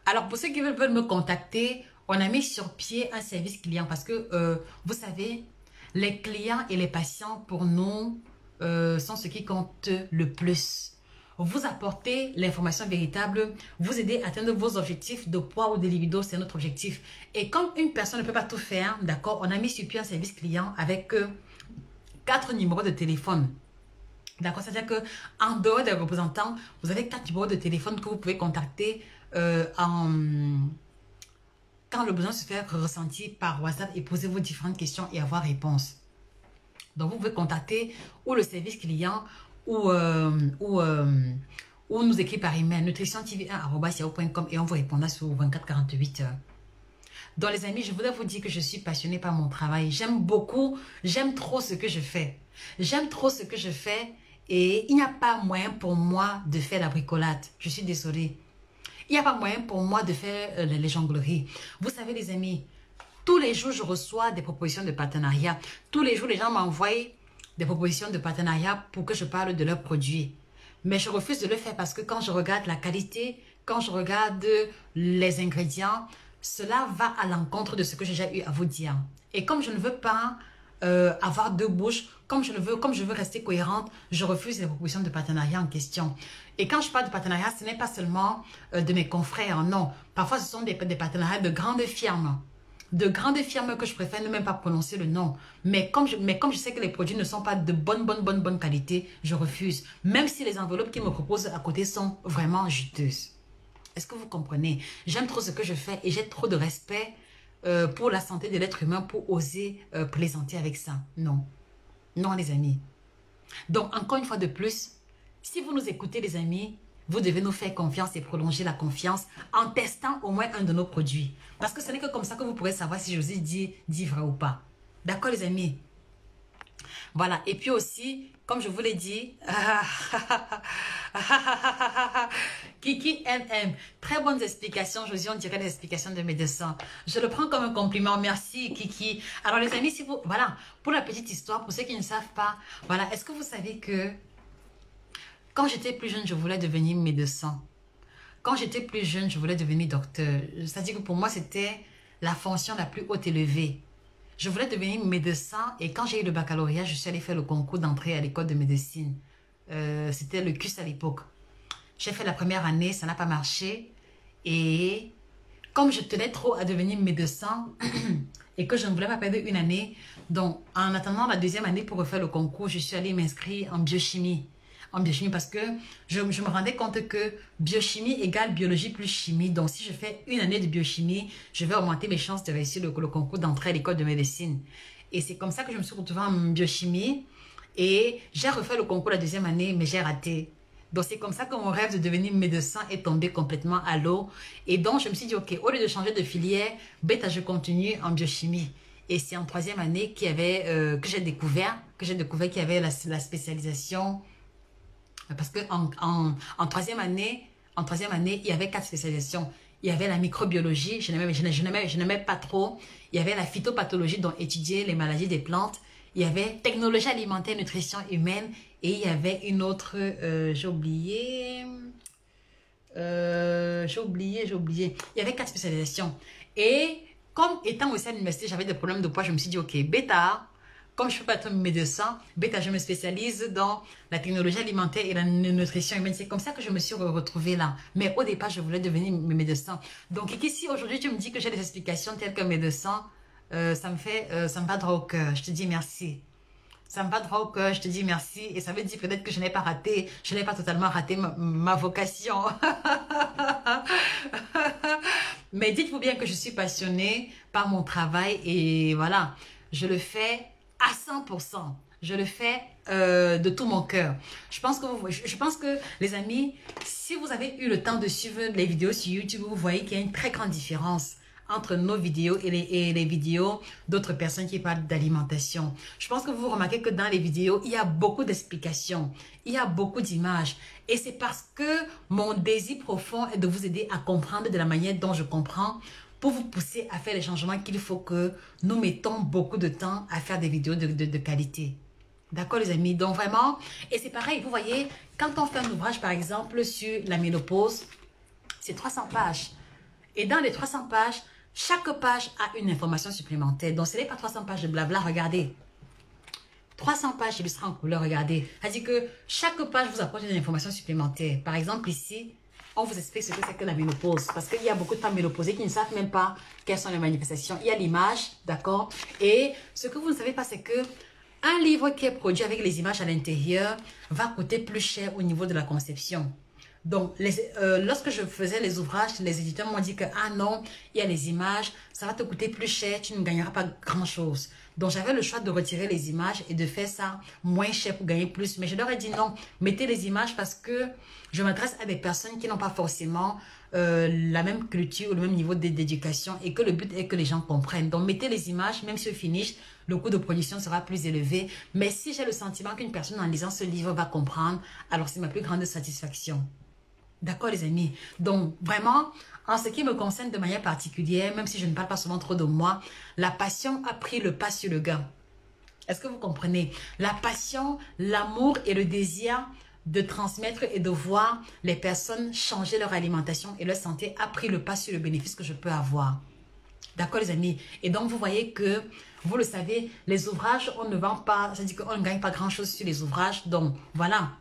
Alors, pour ceux qui veulent me contacter, on a mis sur pied un service client parce que, vous savez, les clients et les patients, pour nous, sont ce qui compte le plus. Vous apporter l'information véritable, vous aider à atteindre vos objectifs de poids ou de libido, c'est notre objectif. Et comme une personne ne peut pas tout faire, d'accord, on a mis sur pied un service client avec 4 numéros de téléphone. D'accord, c'est-à-dire que en dehors des représentants, vous avez 4 numéros de téléphone que vous pouvez contacter quand le besoin se fait ressentir par WhatsApp et poser vos différentes questions et avoir réponse. Donc, vous pouvez contacter ou le service client ou nous écrire par email nutritiontv1@yahoo.com et on vous répondra sur 24-48 heures. Donc les amis, je voudrais vous dire que je suis passionnée par mon travail. J'aime beaucoup, j'aime trop ce que je fais. J'aime trop ce que je fais et il n'y a pas moyen pour moi de faire la bricolade. Je suis désolée. Il n'y a pas moyen pour moi de faire les jongleries. Vous savez les amis, tous les jours je reçois des propositions de partenariat. Tous les jours les gens m'envoient des propositions de partenariat pour que je parle de leurs produits. Mais je refuse de le faire parce que quand je regarde la qualité, quand je regarde les ingrédients, cela va à l'encontre de ce que j'ai déjà eu à vous dire. Et comme je ne veux pas avoir deux bouches. Comme je veux rester cohérente, je refuse les propositions de partenariat en question. Et quand je parle de partenariat, ce n'est pas seulement de mes confrères, non. Parfois, ce sont des partenariats de grandes firmes. De grandes firmes que je préfère ne même pas prononcer le nom. Mais comme je sais que les produits ne sont pas de bonne qualité, je refuse. Même si les enveloppes qu'ils me proposent à côté sont vraiment juteuses. Est-ce que vous comprenez? J'aime trop ce que je fais et j'ai trop de respect pour la santé de l'être humain pour oser plaisanter avec ça. Non. Non, les amis. Donc, encore une fois de plus, si vous nous écoutez, les amis, vous devez nous faire confiance et prolonger la confiance en testant au moins un de nos produits. Parce que ce n'est que comme ça que vous pourrez savoir si je vous ai dit vrai ou pas. D'accord, les amis? Voilà. Et puis aussi, comme je vous l'ai dit, Kiki MM, très bonnes explications. Josie, on dirait les explications de médecin. Je le prends comme un compliment. Merci, Kiki. Alors, les amis, si vous... Voilà, pour la petite histoire, pour ceux qui ne savent pas, voilà, est-ce que vous savez que quand j'étais plus jeune, je voulais devenir médecin. Quand j'étais plus jeune, je voulais devenir docteur. C'est-à-dire que pour moi, c'était la fonction la plus haute élevée. Je voulais devenir médecin et quand j'ai eu le baccalauréat, je suis allée faire le concours d'entrée à l'école de médecine. C'était le CUS à l'époque. J'ai fait la première année, ça n'a pas marché. Et comme je tenais trop à devenir médecin et que je ne voulais pas perdre une année, donc en attendant la deuxième année pour refaire le concours, je suis allée m'inscrire en biochimie. En biochimie parce que je me rendais compte que biochimie égale biologie plus chimie. Donc, si je fais une année de biochimie, je vais augmenter mes chances de réussir le concours d'entrée à l'école de médecine. Et c'est comme ça que je me suis retrouvée en biochimie et j'ai refait le concours la deuxième année, mais j'ai raté. Donc, c'est comme ça que mon rêve de devenir médecin est tombé complètement à l'eau. Et donc, je me suis dit, ok, au lieu de changer de filière, bêta, je continue en biochimie. Et c'est en troisième année qu'il y avait, que j'ai découvert qu'il y avait la spécialisation. Parce que en troisième année, il y avait 4 spécialisations. Il y avait la microbiologie, je n'aimais pas trop. Il y avait la phytopathologie, donc étudier les maladies des plantes. Il y avait technologie alimentaire, nutrition humaine. Et il y avait une autre, j'ai oublié. Il y avait 4 spécialisations. Et comme étant aussi à l'université, j'avais des problèmes de poids, je me suis dit, ok, bêta. Comme je ne peux pas être médecin, bêta, je me spécialise dans la technologie alimentaire et la nutrition humaine. C'est comme ça que je me suis retrouvée là. Mais au départ, je voulais devenir médecin. Donc, ici, aujourd'hui, tu me dis que j'ai des explications telles que médecin, ça me va droit au cœur. Je te dis merci. Ça me va droit au cœur, je te dis merci. Et ça veut dire peut-être que je n'ai pas raté, je n'ai pas totalement raté ma vocation. Mais dites-vous bien que je suis passionnée par mon travail et voilà, je le fais à 100%. Je le fais de tout mon cœur. Je pense que les amis, si vous avez eu le temps de suivre les vidéos sur YouTube, vous voyez qu'il y a une très grande différence entre nos vidéos et les vidéos d'autres personnes qui parlent d'alimentation. Je pense que vous remarquez que dans les vidéos, il y a beaucoup d'explications, il y a beaucoup d'images. Et c'est parce que mon désir profond est de vous aider à comprendre de la manière dont je comprends pour vous pousser à faire les changements qu'il faut que nous mettons beaucoup de temps à faire des vidéos de qualité. D'accord les amis? Donc vraiment, et c'est pareil, vous voyez, quand on fait un ouvrage par exemple sur la ménopause, c'est 300 pages. Et dans les 300 pages, chaque page a une information supplémentaire. Donc ce n'est pas 300 pages de blabla, regardez. 300 pages illustrées en couleur, regardez. C'est-à-dire que chaque page vous apporte une information supplémentaire. Par exemple ici, on vous explique ce que c'est que la ménopause. Parce qu'il y a beaucoup de femmes ménopausées qui ne savent même pas quelles sont les manifestations. Il y a l'image, d'accord? Et ce que vous ne savez pas, c'est que un livre qui est produit avec les images à l'intérieur va coûter plus cher au niveau de la conception. Donc, lorsque je faisais les ouvrages, les éditeurs m'ont dit que, ah non, il y a les images, ça va te coûter plus cher, tu ne gagneras pas grand-chose. Donc, j'avais le choix de retirer les images et de faire ça moins cher pour gagner plus. Mais je leur ai dit non, mettez les images parce que je m'adresse à des personnes qui n'ont pas forcément la même culture ou le même niveau d'éducation et que le but est que les gens comprennent. Donc, mettez les images, même si au finish, le coût de production sera plus élevé. Mais si j'ai le sentiment qu'une personne en lisant ce livre va comprendre, alors c'est ma plus grande satisfaction. D'accord les amis? Donc vraiment, en ce qui me concerne de manière particulière, même si je ne parle pas souvent trop de moi, la passion a pris le pas sur le gain. Est-ce que vous comprenez? La passion, l'amour et le désir de transmettre et de voir les personnes changer leur alimentation et leur santé a pris le pas sur le bénéfice que je peux avoir. D'accord les amis? Et donc vous voyez que, vous le savez, les ouvrages, on ne vend pas, ça dit qu'on ne gagne pas grand chose sur les ouvrages. Donc voilà.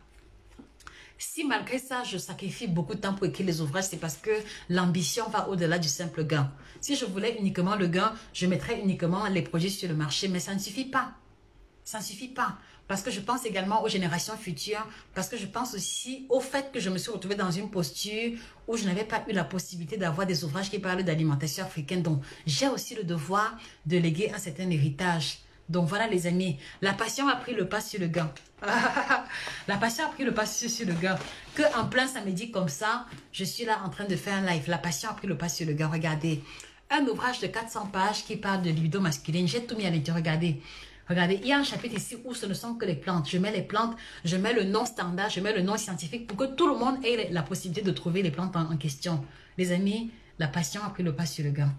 Si malgré ça, je sacrifie beaucoup de temps pour écrire les ouvrages, c'est parce que l'ambition va au-delà du simple gain. Si je voulais uniquement le gain, je mettrais uniquement les produits sur le marché, mais ça ne suffit pas. Ça ne suffit pas. Parce que je pense également aux générations futures, parce que je pense aussi au fait que je me suis retrouvée dans une posture où je n'avais pas eu la possibilité d'avoir des ouvrages qui parlent d'alimentation africaine. Donc, j'ai aussi le devoir de léguer un certain héritage. Donc voilà les amis, la passion a pris le pas sur le gain. La passion a pris le pas sur le gain. Que en plein samedi comme ça, je suis là en train de faire un live. La passion a pris le pas sur le gain. Regardez, un ouvrage de 400 pages qui parle de libido masculine. J'ai tout mis à l'intérieur. Regardez. Regardez, il y a un chapitre ici où ce ne sont que les plantes. Je mets les plantes, je mets le nom standard, je mets le nom scientifique pour que tout le monde ait la possibilité de trouver les plantes en question. Les amis, la passion a pris le pas sur le gain.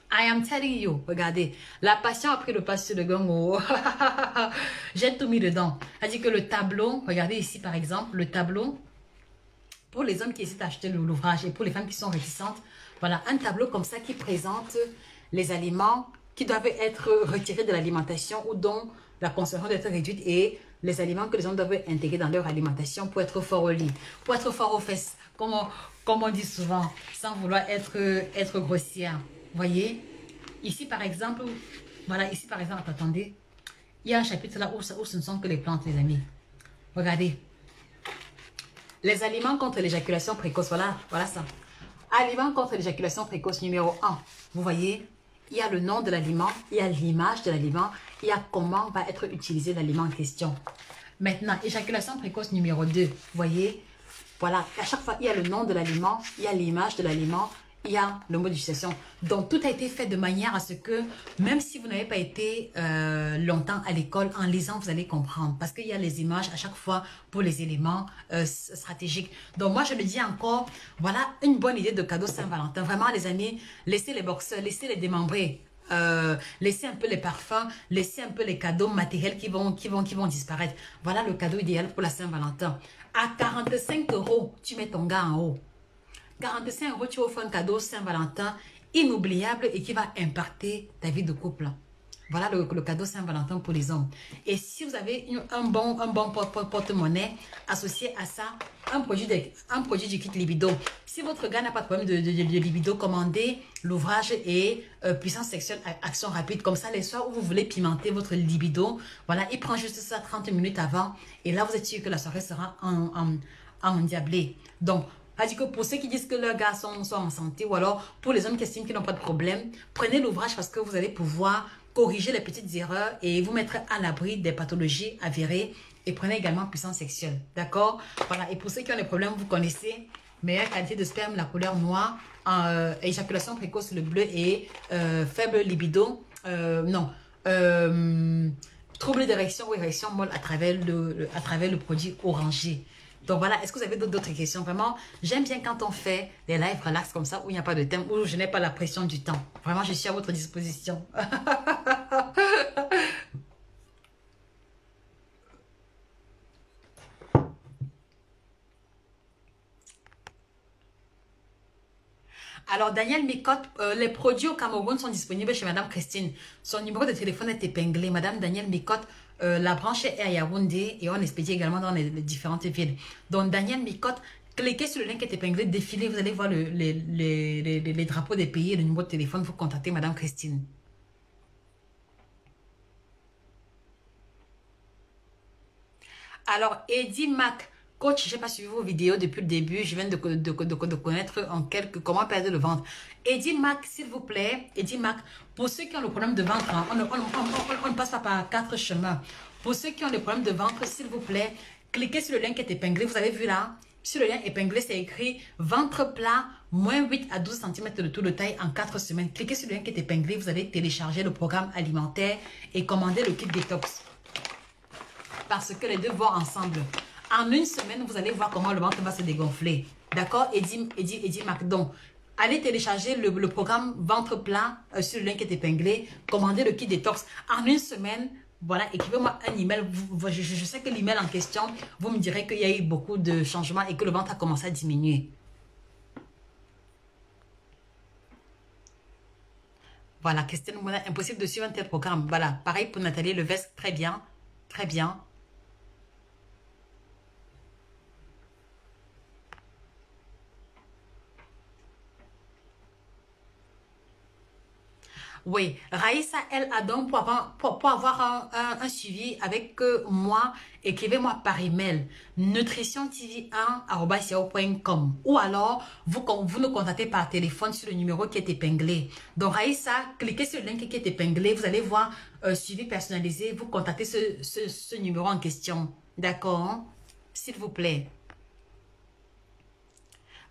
I am telling you, regardez, la passion a pris le pas sur le gain. Oh. J'ai tout mis dedans. C'est-à-dire que le tableau, regardez ici par exemple, le tableau, pour les hommes qui essaient d'acheter l'ouvrage et pour les femmes qui sont réticentes, voilà, un tableau comme ça qui présente les aliments qui doivent être retirés de l'alimentation ou dont la consommation doit être réduite et les aliments que les hommes doivent intégrer dans leur alimentation pour être fort au lit, pour être fort aux fesses, comme on dit souvent, sans vouloir être grossière. Voyez, ici par exemple, voilà, ici par exemple, attendez, il y a un chapitre là où ce ne sont que les plantes, les amis. Regardez. Les aliments contre l'éjaculation précoce, voilà ça. Aliments contre l'éjaculation précoce numéro 1. Vous voyez, il y a le nom de l'aliment, il y a l'image de l'aliment, il y a comment va être utilisé l'aliment en question. Maintenant, éjaculation précoce numéro 2. Vous voyez, voilà, à chaque fois, il y a le nom de l'aliment, il y a l'image de l'aliment, il y a le mot d'utilisation. Donc, tout a été fait de manière à ce que, même si vous n'avez pas été longtemps à l'école, en lisant, vous allez comprendre. Parce qu'il y a les images à chaque fois pour les éléments stratégiques. Donc, moi, je le dis encore, voilà une bonne idée de cadeau Saint-Valentin. Vraiment, les amis, laissez les boxeurs, laissez les démembrés. Laissez un peu les parfums, laissez un peu les cadeaux matériels qui vont disparaître. Voilà le cadeau idéal pour la Saint-Valentin. À 45 €, tu mets ton gars en haut. 45 €, tu offres un cadeau Saint-Valentin inoubliable et qui va impacter ta vie de couple. Voilà le cadeau Saint-Valentin pour les hommes. Et si vous avez un bon porte-monnaie associé à ça, un produit du kit libido. Si votre gars n'a pas de problème de libido, commandez l'ouvrage et puissance sexuelle, action rapide. Comme ça, les soirs où vous voulez pimenter votre libido, voilà, il prend juste ça 30 minutes avant. Et là, vous êtes sûr que la soirée sera endiablée. Donc, c'est-à-dire que pour ceux qui disent que leurs gars sont en santé ou alors pour les hommes qui estiment qu'ils n'ont pas de problème, prenez l'ouvrage parce que vous allez pouvoir corriger les petites erreurs et vous mettre à l'abri des pathologies avérées et prenez également puissance sexuelle. D'accord? Voilà. Et pour ceux qui ont des problèmes, vous connaissez meilleure qualité de sperme, la couleur noire, éjaculation précoce, le bleu et faible libido. Trouble d'érection ou érection molle à travers le produit orangé. Donc voilà, est-ce que vous avez d'autres questions? Vraiment, j'aime bien quand on fait des lives relax comme ça, où il n'y a pas de thème, où je n'ai pas la pression du temps. Vraiment, je suis à votre disposition. Alors, Daniel Micotte, les produits au Cameroun sont disponibles chez Madame Christine. Son numéro de téléphone est épinglé. Madame Daniel Micotte, la branche est à Yaoundé et on expédie également dans les différentes villes. Donc, Daniel Micotte, cliquez sur le lien qui est épinglé, défilez, vous allez voir les drapeaux des pays et le numéro de téléphone. Vous contactez Madame Christine. Alors, Eddie Mac. Coach, je n'ai pas suivi vos vidéos depuis le début. Je viens de connaître en quelques comment perdre le ventre. Eddie Mac, s'il vous plaît. Eddie Mac, pour ceux qui ont le problème de ventre, hein, on ne passe pas par 4 chemins. Pour ceux qui ont le problème de ventre, s'il vous plaît, cliquez sur le lien qui est épinglé. Vous avez vu là, sur le lien épinglé, c'est écrit ventre plat, moins 8 à 12 cm de tour de taille en 4 semaines. Cliquez sur le lien qui est épinglé. Vous allez télécharger le programme alimentaire et commander le kit détox. Parce que les deux vont ensemble. En une semaine, vous allez voir comment le ventre va se dégonfler. D'accord? Eddie McDon. Allez télécharger le programme ventre plat sur le lien qui est épinglé. Commandez le kit détox. En une semaine, voilà, écrivez-moi un email. Je sais que l'email en question, vous me direz qu'il y a eu beaucoup de changements et que le ventre a commencé à diminuer. Voilà, Christine Mouna, impossible de suivre un tel programme. Voilà, pareil pour Nathalie Levesque, très bien, très bien. Oui, Raïssa, elle a donc pour avoir un suivi avec moi, écrivez-moi par email nutritiontv1@yahoo.com ou alors vous nous contactez par téléphone sur le numéro qui est épinglé. Donc Raïssa, cliquez sur le lien qui est épinglé, vous allez voir suivi personnalisé, vous contactez ce numéro en question. D'accord? S'il vous plaît.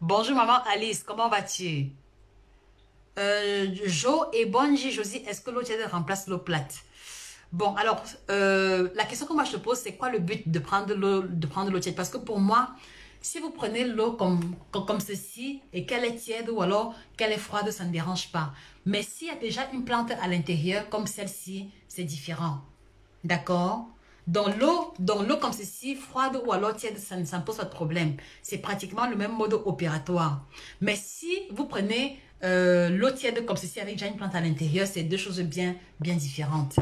Bonjour maman Alice, comment vas-tu? Jo et Bonji Josie, est-ce que l'eau tiède remplace l'eau plate? Bon, alors, la question que moi je te pose, c'est quoi le but de prendre l'eau tiède? Parce que pour moi, si vous prenez l'eau comme ceci et qu'elle est tiède ou alors qu'elle est froide, ça ne dérange pas. Mais s'il y a déjà une plante à l'intérieur comme celle-ci, c'est différent. D'accord? Dans l'eau comme ceci, froide ou alors tiède, ça ne pose pas de problème. C'est pratiquement le même mode opératoire. Mais si vous prenez l'eau tiède comme ceci avec déjà une plante à l'intérieur, c'est deux choses bien différentes.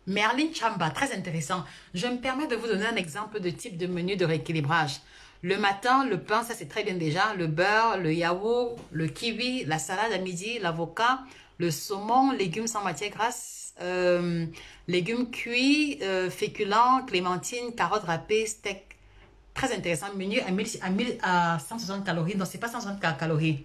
Merlin Chamba, très intéressant. Je me permets de vous donner un exemple de type de menu de rééquilibrage. Le matin, le pain, ça c'est très bien déjà. Le beurre, le yaourt, le kiwi, la salade à midi, l'avocat, le saumon, légumes sans matière grasse, légumes cuits, féculents, clémentine, carottes râpées, steak. Très intéressant. Menu à 160 calories. Non, c'est pas 160 calories.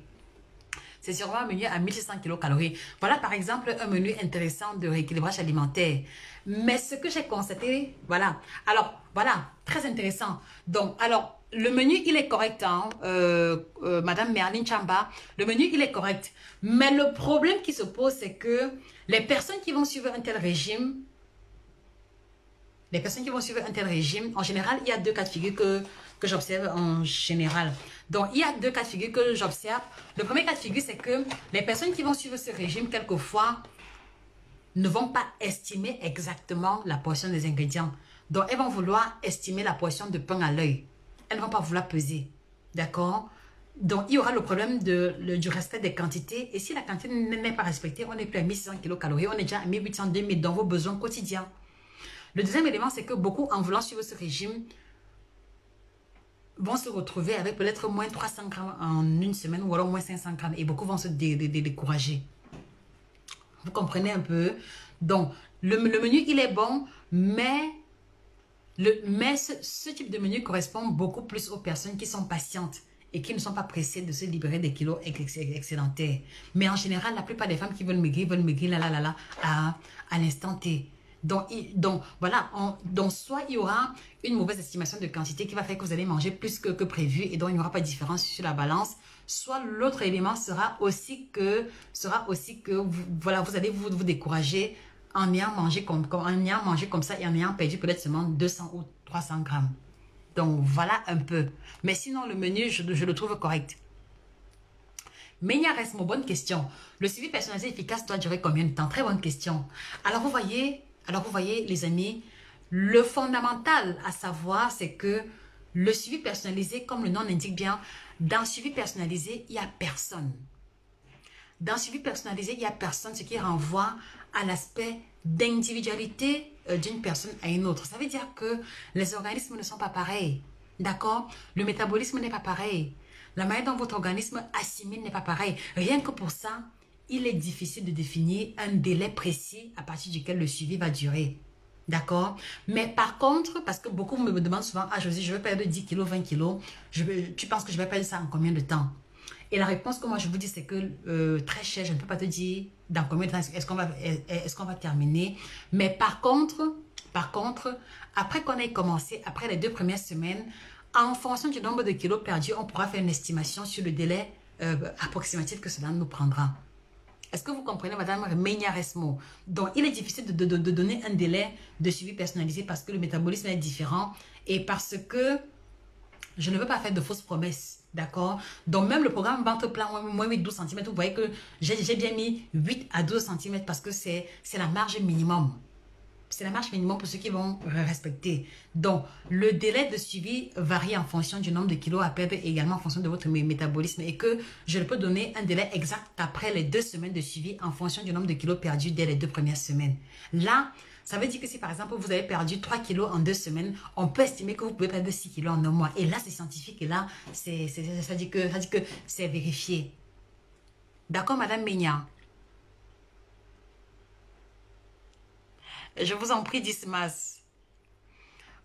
C'est sûrement un menu à 1600 kilocalories. Voilà par exemple un menu intéressant de rééquilibrage alimentaire. Mais ce que j'ai constaté, voilà. Alors, voilà, très intéressant. Donc, alors, le menu, il est correct, hein, Madame Merlin Chamba. Le menu, il est correct. Mais le problème qui se pose, c'est que les personnes qui vont suivre un tel régime, en général, il y a deux cas de figure que j'observe en général. Donc, il y a deux cas de figure que j'observe. Le premier cas de figure, c'est que les personnes qui vont suivre ce régime, quelquefois, ne vont pas estimer exactement la portion des ingrédients. Donc, elles vont vouloir estimer la portion de pain à l'œil. Elles ne vont pas vouloir peser. D'accord? Donc, il y aura le problème du respect des quantités. Et si la quantité n'est pas respectée, on n'est plus à 1600 kilocalories, on est déjà à 1800, 2000 dans vos besoins quotidiens. Le deuxième élément, c'est que beaucoup, en voulant suivre ce régime, vont se retrouver avec peut-être moins 300 grammes en une semaine ou alors moins 500 grammes. Et beaucoup vont se décourager. Vous comprenez un peu? Donc, le menu, il est bon, mais ce type de menu correspond beaucoup plus aux personnes qui sont patientes et qui ne sont pas pressées de se libérer des kilos excédentaires. Mais en général, la plupart des femmes qui veulent maigrir à l'instant T. Donc voilà, donc soit il y aura une mauvaise estimation de quantité qui va faire que vous allez manger plus que prévu et donc il n'y aura pas de différence sur la balance. Soit l'autre élément sera aussi que voilà, vous allez vous décourager en ayant mangé comme ça et en ayant perdu peut-être seulement 200 ou 300 grammes. Donc voilà un peu. Mais sinon le menu, je le trouve correct. Mais il y a reste bonne question. Le suivi personnalisé efficace doit durer combien de temps? Très bonne question. Alors vous voyez les amis, le fondamental à savoir, c'est que le suivi personnalisé, comme le nom l'indique bien, dans le suivi personnalisé, il n'y a personne. Dans le suivi personnalisé, il n'y a personne, ce qui renvoie à l'aspect d'individualité d'une personne à une autre. Ça veut dire que les organismes ne sont pas pareils. D'accord? Le métabolisme n'est pas pareil. La manière dont votre organisme assimile n'est pas pareil. Rien que pour ça, il est difficile de définir un délai précis à partir duquel le suivi va durer. D'accord? Mais par contre, parce que beaucoup me demandent souvent, ah Josie, je veux perdre 10 kilos, 20 kilos, tu penses que je vais perdre ça en combien de temps? Et la réponse que moi je vous dis, c'est que très cher, je ne peux pas te dire dans combien de temps est-ce qu'on va terminer. Mais par contre, après qu'on ait commencé, après les 2 premières semaines, en fonction du nombre de kilos perdus, on pourra faire une estimation sur le délai approximatif que cela nous prendra. Est-ce que vous comprenez, Madame Meignaresmo? Donc, il est difficile de donner un délai de suivi personnalisé parce que le métabolisme est différent et parce que je ne veux pas faire de fausses promesses. D'accord? Donc, même le programme ventre plat, moins 8-12 cm, vous voyez que j'ai bien mis 8 à 12 cm parce que c'est la marge minimum. C'est la marge minimum pour ceux qui vont respecter. Donc, le délai de suivi varie en fonction du nombre de kilos à perdre et également en fonction de votre métabolisme et que je ne peux donner un délai exact après les 2 semaines de suivi en fonction du nombre de kilos perdus dès les 2 premières semaines. Là, ça veut dire que si par exemple vous avez perdu 3 kilos en 2 semaines, on peut estimer que vous pouvez perdre 6 kilos en un mois. Et là, c'est scientifique et là, ça dit que c'est vérifié. D'accord, Madame Meigna? Je vous en prie, Dismas.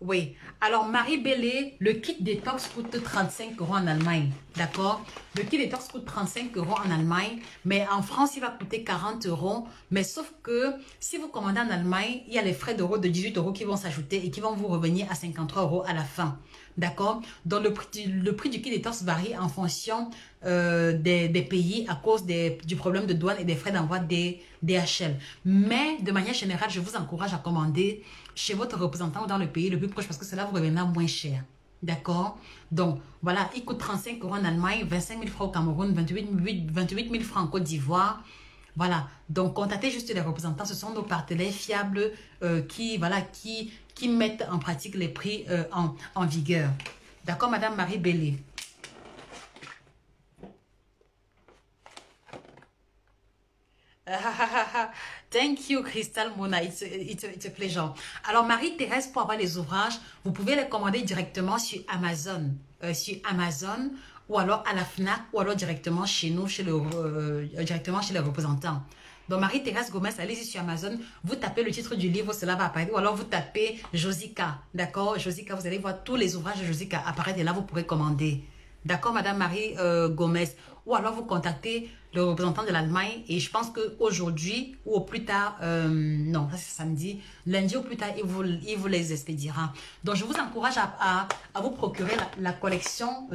Oui. Alors, Marie Bellé, le kit détox coûte 35 € en Allemagne. D'accord? Le kit détox coûte 35 € en Allemagne. Mais en France, il va coûter 40 €. Mais sauf que si vous commandez en Allemagne, il y a les frais d'euros de 18 € qui vont s'ajouter et qui vont vous revenir à 53 € à la fin. D'accord? Donc, le prix du kit détox varie en fonction des pays à cause du problème de douane et des frais d'envoi des DHL. Mais de manière générale, je vous encourage à commander chez votre représentant ou dans le pays le plus proche parce que cela vous reviendra moins cher. D'accord? Donc, voilà, il coûte 35 € en Allemagne, 25 000 francs au Cameroun, 28 000 francs en Côte d'Ivoire. Voilà, donc contactez juste les représentants, ce sont nos partenaires fiables qui mettent en pratique les prix en vigueur. D'accord, Madame Marie Bellé? Thank you, Crystal Mona. It's a pleasure. Alors, Marie-Thérèse, pour avoir les ouvrages, vous pouvez les commander directement sur Amazon. Ou alors à la FNAC ou alors directement chez nous, directement chez les représentants. Donc, Marie-Thérèse Gomez, allez-y sur Amazon, vous tapez le titre du livre, cela va apparaître. Ou alors, vous tapez Josica, d'accord? Josica, vous allez voir tous les ouvrages de Josica apparaître et là, vous pourrez commander. D'accord, Madame Marie Gomez? Ou alors, vous contactez le représentant de l'Allemagne et je pense qu'aujourd'hui ou au plus tard, non, ça c'est samedi, lundi au plus tard, il vous les expédiera. Donc, je vous encourage à vous procurer la collection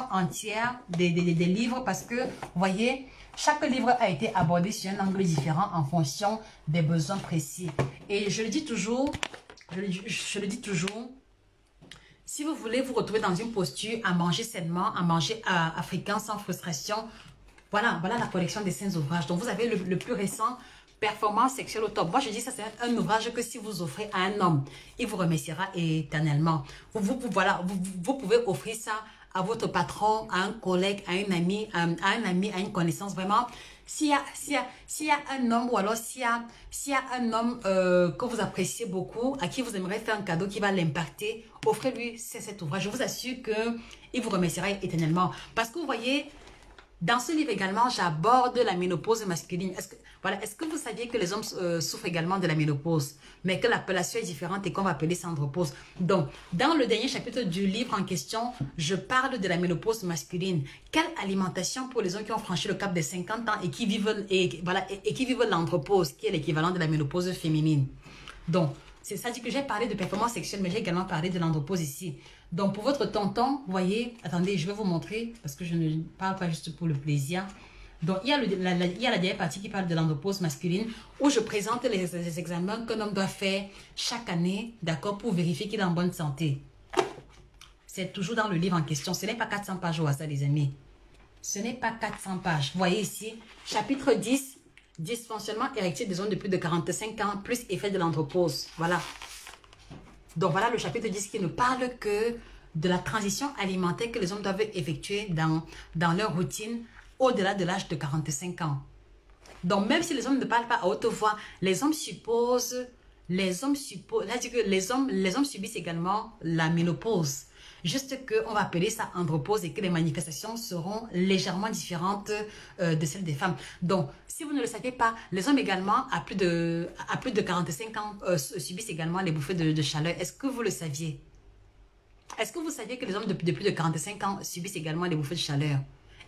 entière des livres parce que, vous voyez, chaque livre a été abordé sur un angle différent en fonction des besoins précis. Et je le dis toujours, si vous voulez vous retrouver dans une posture à manger sainement, à manger africain sans frustration, voilà la collection des 5 ouvrages. Donc, vous avez le plus récent, Performance sexuelle au top. Moi, je dis ça, c'est un ouvrage que si vous offrez à un homme, il vous remerciera éternellement. Vous pouvez offrir ça à votre patron, à un collègue, à un ami, à une connaissance. Vraiment, s'il y a un homme ou alors s'il y a un homme que vous appréciez beaucoup, à qui vous aimeriez faire un cadeau qui va l'impacter, offrez-lui cet ouvrage. Je vous assure qu'il vous remerciera éternellement. Parce que vous voyez, dans ce livre également, j'aborde la ménopause masculine. Est-ce que vous saviez que les hommes souffrent également de la ménopause, mais que l'appellation est différente et qu'on va appeler ça andropause? Donc, dans le dernier chapitre du livre en question, je parle de la ménopause masculine. Quelle alimentation pour les hommes qui ont franchi le cap des 50 ans et qui vivent l'andropause, qui est l'équivalent de la ménopause féminine? Donc, c'est ça dit que j'ai parlé de performance sexuelle, mais j'ai également parlé de l'andropause ici. Donc, pour votre tonton, vous voyez, attendez, je vais vous montrer, parce que je ne parle pas juste pour le plaisir. Donc, il y a la dernière partie qui parle de l'andropause masculine, où je présente les examens qu'un homme doit faire chaque année, d'accord, pour vérifier qu'il est en bonne santé. C'est toujours dans le livre en question. Ce n'est pas 400 pages au hasard, les amis. Ce n'est pas 400 pages. Vous voyez ici, chapitre 10, dysfonctionnement érectile des hommes de plus de 45 ans, plus effet de l'andropause. Voilà. Donc, voilà le chapitre 10 qui ne parle que de la transition alimentaire que les hommes doivent effectuer dans leur routine au-delà de l'âge de 45 ans. Donc, même si les hommes ne parlent pas à haute voix, les hommes subissent également la ménopause. Juste qu'on va appeler ça andropause et que les manifestations seront légèrement différentes de celles des femmes. Donc, si vous ne le savez pas, les hommes également, à plus de 45 ans, subissent également les bouffées de chaleur. Est-ce que vous le saviez? Est-ce que vous saviez que les hommes de plus de 45 ans subissent également les bouffées de chaleur?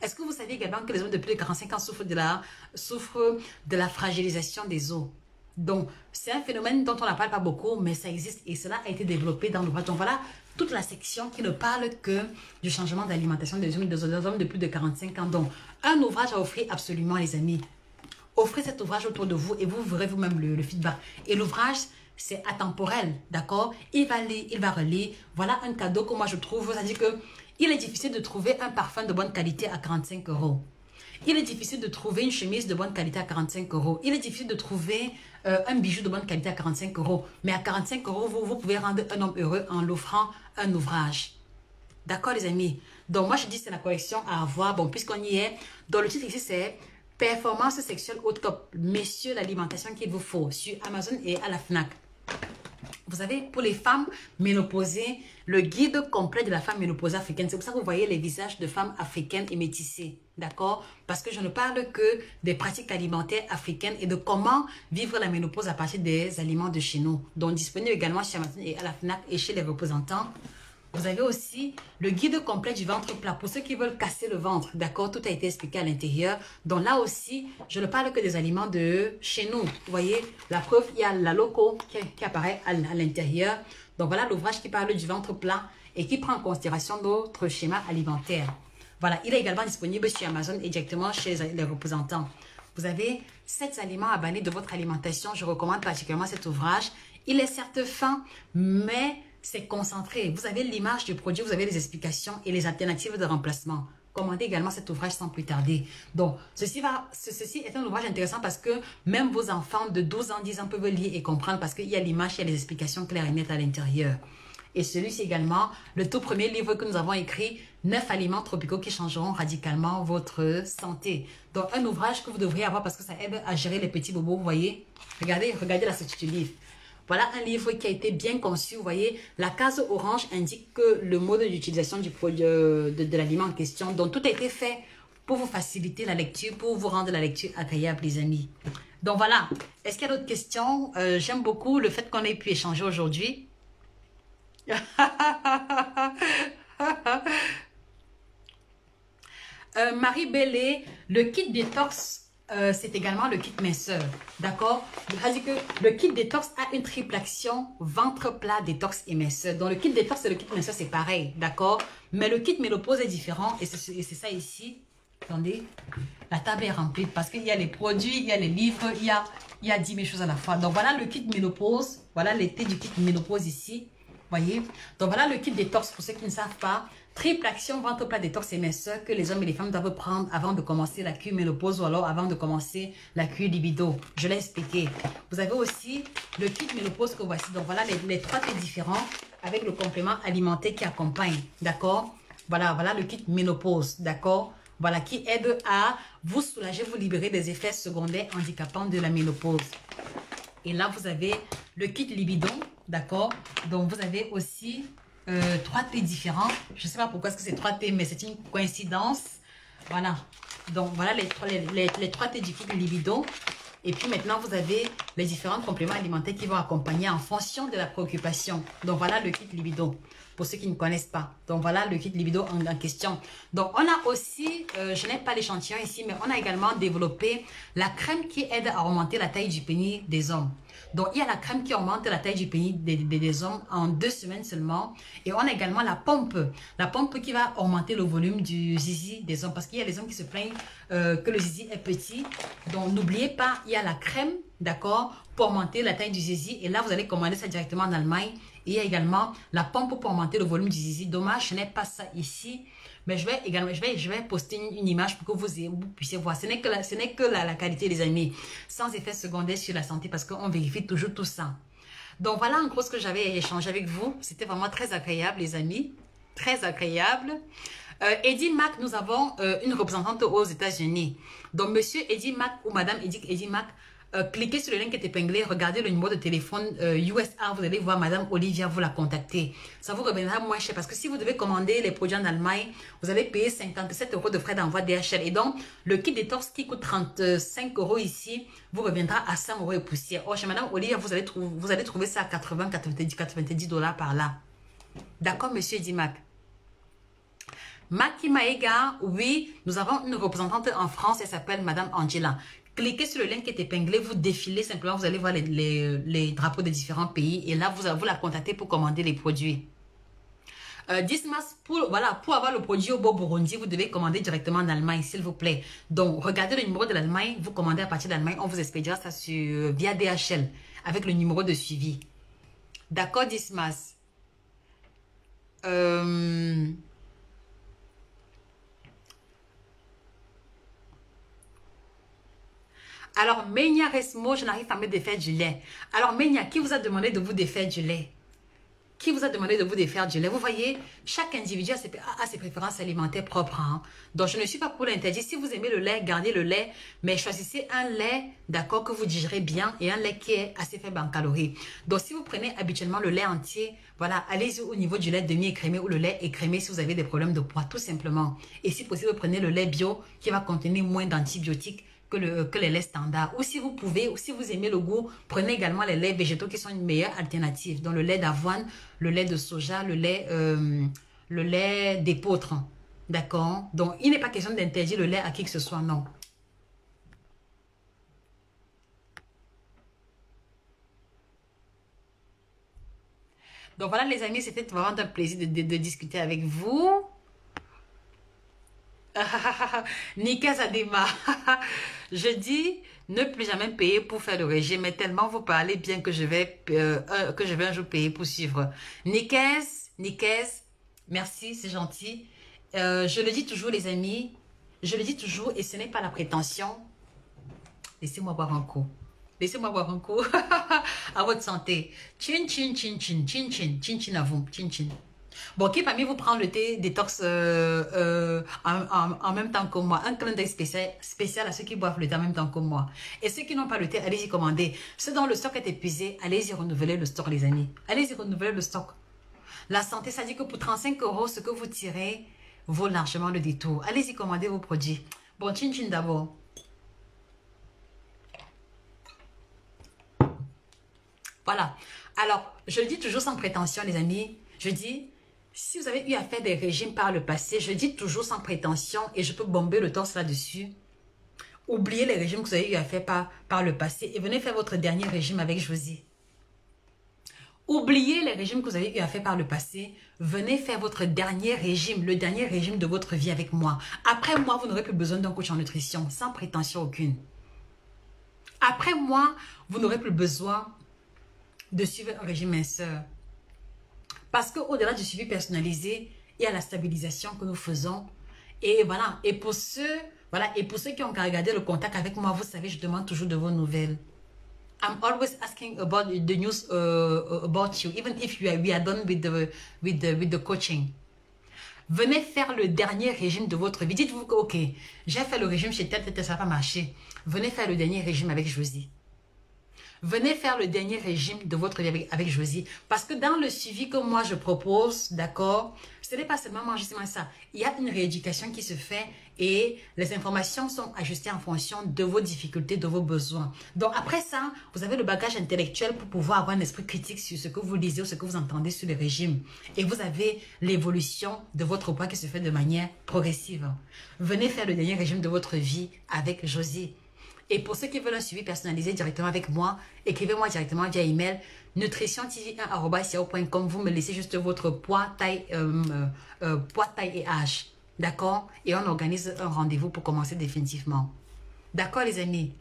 Est-ce que vous saviez également que les hommes de plus de 45 ans souffrent de la fragilisation des os? Donc, c'est un phénomène dont on ne parle pas beaucoup, mais ça existe et cela a été développé dans l'ouvrage. Donc, voilà toute la section qui ne parle que du changement d'alimentation des hommes de plus de 45 ans. Donc, un ouvrage à offrir absolument, les amis. offrez cet ouvrage autour de vous et vous verrez vous-même le feedback. Et l'ouvrage, c'est atemporel, d'accord? Il va lire, il va relire. Voilà un cadeau que moi je trouve. C'est-à-dire que il est difficile de trouver un parfum de bonne qualité à 45 €. Il est difficile de trouver une chemise de bonne qualité à 45 €. Il est difficile de trouver un bijou de bonne qualité à 45 €. Mais à 45 €, vous pouvez rendre un homme heureux en l'offrant un ouvrage. D'accord, les amis? Donc, moi, je dis c'est la collection à avoir. Bon, puisqu'on y est, dans le titre ici, c'est Performance sexuelle au top. Messieurs, l'alimentation qu'il vous faut sur Amazon et à la FNAC. Vous savez, pour les femmes ménopausées, le guide complet de la femme ménopausée africaine. C'est pour ça que vous voyez les visages de femmes africaines et métissées. D'accord? Parce que je ne parle que des pratiques alimentaires africaines et de comment vivre la ménopause à partir des aliments de chez nous. Donc, disponible également chez Amazon et à la FNAC et chez les représentants. Vous avez aussi le guide complet du ventre plat. Pour ceux qui veulent casser le ventre, d'accord, tout a été expliqué à l'intérieur. Donc là aussi, je ne parle que des aliments de chez nous. Vous voyez, la preuve, il y a la loco qui apparaît à l'intérieur. Donc voilà l'ouvrage qui parle du ventre plat et qui prend en considération notre schéma alimentaire. Voilà, il est également disponible chez Amazon et directement chez les représentants. Vous avez 7 aliments à bannir de votre alimentation. Je recommande particulièrement cet ouvrage. Il est certes fin, mais c'est concentré. Vous avez l'image du produit, vous avez les explications et les alternatives de remplacement. Commandez également cet ouvrage sans plus tarder. Donc, ceci est un ouvrage intéressant parce que même vos enfants de 12 ans, 10 ans peuvent lire et comprendre parce qu'il y a l'image, il y a les explications claires et nettes à l'intérieur. Et celui-ci également, le tout premier livre que nous avons écrit, 9 aliments tropicaux qui changeront radicalement votre santé. Donc, un ouvrage que vous devriez avoir parce que ça aide à gérer les petits bobos, vous voyez. Regardez la structure du livre. Voilà un livre qui a été bien conçu. Vous voyez, la case orange indique que le mode d'utilisation du produit de l'aliment en question. Donc, tout a été fait pour vous faciliter la lecture, pour vous rendre la lecture agréable, les amis. Donc, voilà. Est-ce qu'il y a d'autres questions? J'aime beaucoup le fait qu'on ait pu échanger aujourd'hui. Marie Bellé, le kit détox, c'est également le kit minceur, d'accord? C'est-à-dire que le kit détox a une triple action, ventre plat, détox et minceur. Donc le kit détox et le kit minceur, c'est pareil, d'accord? Mais le kit ménopause est différent et c'est ça ici. Attendez, la table est remplie parce qu'il y a les produits, il y a les livres, il y a 10 000 choses à la fois. Donc voilà le kit ménopause, voilà l'été du kit ménopause ici. Voyez, donc voilà le kit détox pour ceux qui ne savent pas. Triple action, ventre plat, détox et minceur que les hommes et les femmes doivent prendre avant de commencer la cure ménopause ou alors avant de commencer la cure libido. Je l'ai expliqué. Vous avez aussi le kit ménopause que voici. Donc voilà les 3 thés différents avec le complément alimentaire qui accompagne. D'accord? Voilà le kit ménopause. D'accord? Voilà qui aide à vous soulager, vous libérer des effets secondaires handicapants de la ménopause. Et là, vous avez le kit libido. D'accord? Donc, vous avez aussi 3 thés différents. Je ne sais pas pourquoi c'est 3 thés, mais c'est une coïncidence. Voilà. Donc, voilà les 3 thés du kit libido. Et puis maintenant, vous avez les différents compléments alimentaires qui vont accompagner en fonction de la préoccupation. Donc, voilà le kit libido. Pour ceux qui ne connaissent pas. Donc, voilà le kit libido en question. Donc, on a aussi, je n'ai pas l'échantillon ici, mais on a également développé la crème qui aide à augmenter la taille du pénis des hommes. Donc, il y a la crème qui augmente la taille du pénis des hommes en 2 semaines seulement. Et on a également la pompe. La pompe qui va augmenter le volume du zizi des hommes. Parce qu'il y a les hommes qui se plaignent que le zizi est petit. Donc, n'oubliez pas, il y a la crème, d'accord, pour augmenter la taille du zizi. Et là, vous allez commander ça directement en Allemagne. Et il y a également la pompe pour augmenter le volume du zizi. Dommage, je n'ai pas ça ici. Mais je vais poster une image pour que vous puissiez voir. Ce n'est que la qualité, les amis. Sans effet secondaire sur la santé parce qu'on vérifie toujours tout ça. Donc voilà en gros ce que j'avais échangé avec vous. C'était vraiment très agréable, les amis. Très agréable. Eddie Mac, nous avons une représentante aux États-Unis. Donc monsieur Eddie Mac ou madame Eddie Mac, cliquez sur le lien qui est épinglé, regardez le numéro de téléphone USA, vous allez voir Madame Olivia, vous la contacter. Ça vous reviendra moins cher parce que si vous devez commander les produits en Allemagne, vous allez payer 57 € de frais d'envoi DHL. Et donc, le kit détox qui coûte 35 € ici, vous reviendra à 100 € et poussière. Or, chez Madame Olivia, vous allez trouver ça à 90 $ par là. D'accord, monsieur Dimac? Maki Maega, oui, nous avons une représentante en France, elle s'appelle Madame Angela. Cliquez sur le lien qui est épinglé, vous défilez simplement, vous allez voir les drapeaux des différents pays et là, vous la contactez pour commander les produits. 10 mars, voilà, pour avoir le produit au beau Burundi, vous devez commander directement en Allemagne, s'il vous plaît. Donc, regardez le numéro de l'Allemagne, vous commandez à partir de l'Allemagne, on vous expédiera ça via DHL, avec le numéro de suivi. D'accord, 10 mars. Alors, Menia Resmo, je n'arrive pas à me défaire du lait. Alors, Menia, qui vous a demandé de vous défaire du lait? Qui vous a demandé de vous défaire du lait? Vous voyez, chaque individu a ses préférences alimentaires propres. Hein. Donc, je ne suis pas pour l'interdit. Si vous aimez le lait, gardez le lait. Mais choisissez un lait, d'accord, que vous digérez bien et un lait qui est assez faible en calories. Donc, si vous prenez habituellement le lait entier, voilà, allez-y au niveau du lait demi-écrémé ou le lait écrémé si vous avez des problèmes de poids, tout simplement. Et si possible, prenez le lait bio qui va contenir moins d'antibiotiques que les laits standards. Ou si vous pouvez, ou si vous aimez le goût, prenez également les laits végétaux qui sont une meilleure alternative. Donc le lait d'avoine, le lait de soja, le lait d'épeautre. D'accord? Donc il n'est pas question d'interdire le lait à qui que ce soit, non. Donc voilà les amis, c'était vraiment un plaisir de discuter avec vous. Nika Zadema, je dis ne plus jamais payer pour faire le régime, mais tellement vous parlez bien que je vais un jour payer pour suivre. Nikes, merci, c'est gentil. Je le dis toujours les amis, je le dis toujours et ce n'est pas la prétention. Laissez-moi boire un coup. Laissez-moi boire un coup. À votre santé. Chin, chin, chin, chin, chin, chin, chin, chin à vous. Chin, chin. Bon, qui parmi vous prend le thé détox en même temps que moi? Un clin d'œil spécial à ceux qui boivent le thé en même temps que moi. Et ceux qui n'ont pas le thé, allez-y commander. Ceux dont le stock est épuisé, allez-y renouveler le stock, les amis. Allez-y renouveler le stock. La santé, ça dit que pour 35 €, ce que vous tirez vaut largement le détour. Allez-y commander vos produits. Bon, chin chin d'abord. Voilà. Alors, je le dis toujours sans prétention, les amis. Je dis... Si vous avez eu à faire des régimes par le passé, je dis toujours sans prétention et je peux bomber le torse là-dessus. Oubliez les régimes que vous avez eu à faire par le passé et venez faire votre dernier régime avec Josie. Oubliez les régimes que vous avez eu à faire par le passé. Venez faire votre dernier régime, le dernier régime de votre vie avec moi. Après moi, vous n'aurez plus besoin d'un coach en nutrition, sans prétention aucune. Après moi, vous n'aurez plus besoin de suivre un régime minceur. Parce qu'au-delà du suivi personnalisé, il y a la stabilisation que nous faisons. Et voilà. Et pour ceux qui ont regardé le contact avec moi, vous savez, je demande toujours de vos nouvelles. I'm always asking about the news about you, even if we are done with the coaching. Venez faire le dernier régime de votre vie. Dites-vous que, ok, j'ai fait le régime chez tel, ça n'a pas marché. Venez faire le dernier régime avec Josie. Venez faire le dernier régime de votre vie avec Josie. Parce que dans le suivi que moi je propose, d'accord, ce n'est pas seulement manger ça. Il y a une rééducation qui se fait et les informations sont ajustées en fonction de vos difficultés, de vos besoins. Donc après ça, vous avez le bagage intellectuel pour pouvoir avoir un esprit critique sur ce que vous lisez ou ce que vous entendez sur les régimes. Et vous avez l'évolution de votre poids qui se fait de manière progressive. Venez faire le dernier régime de votre vie avec Josie. Et pour ceux qui veulent un suivi personnalisé directement avec moi, écrivez-moi directement via email nutritiontv1@yahoo.com. Vous me laissez juste votre poids, taille et âge. D'accord? Et on organise un rendez-vous pour commencer définitivement. D'accord, les amis?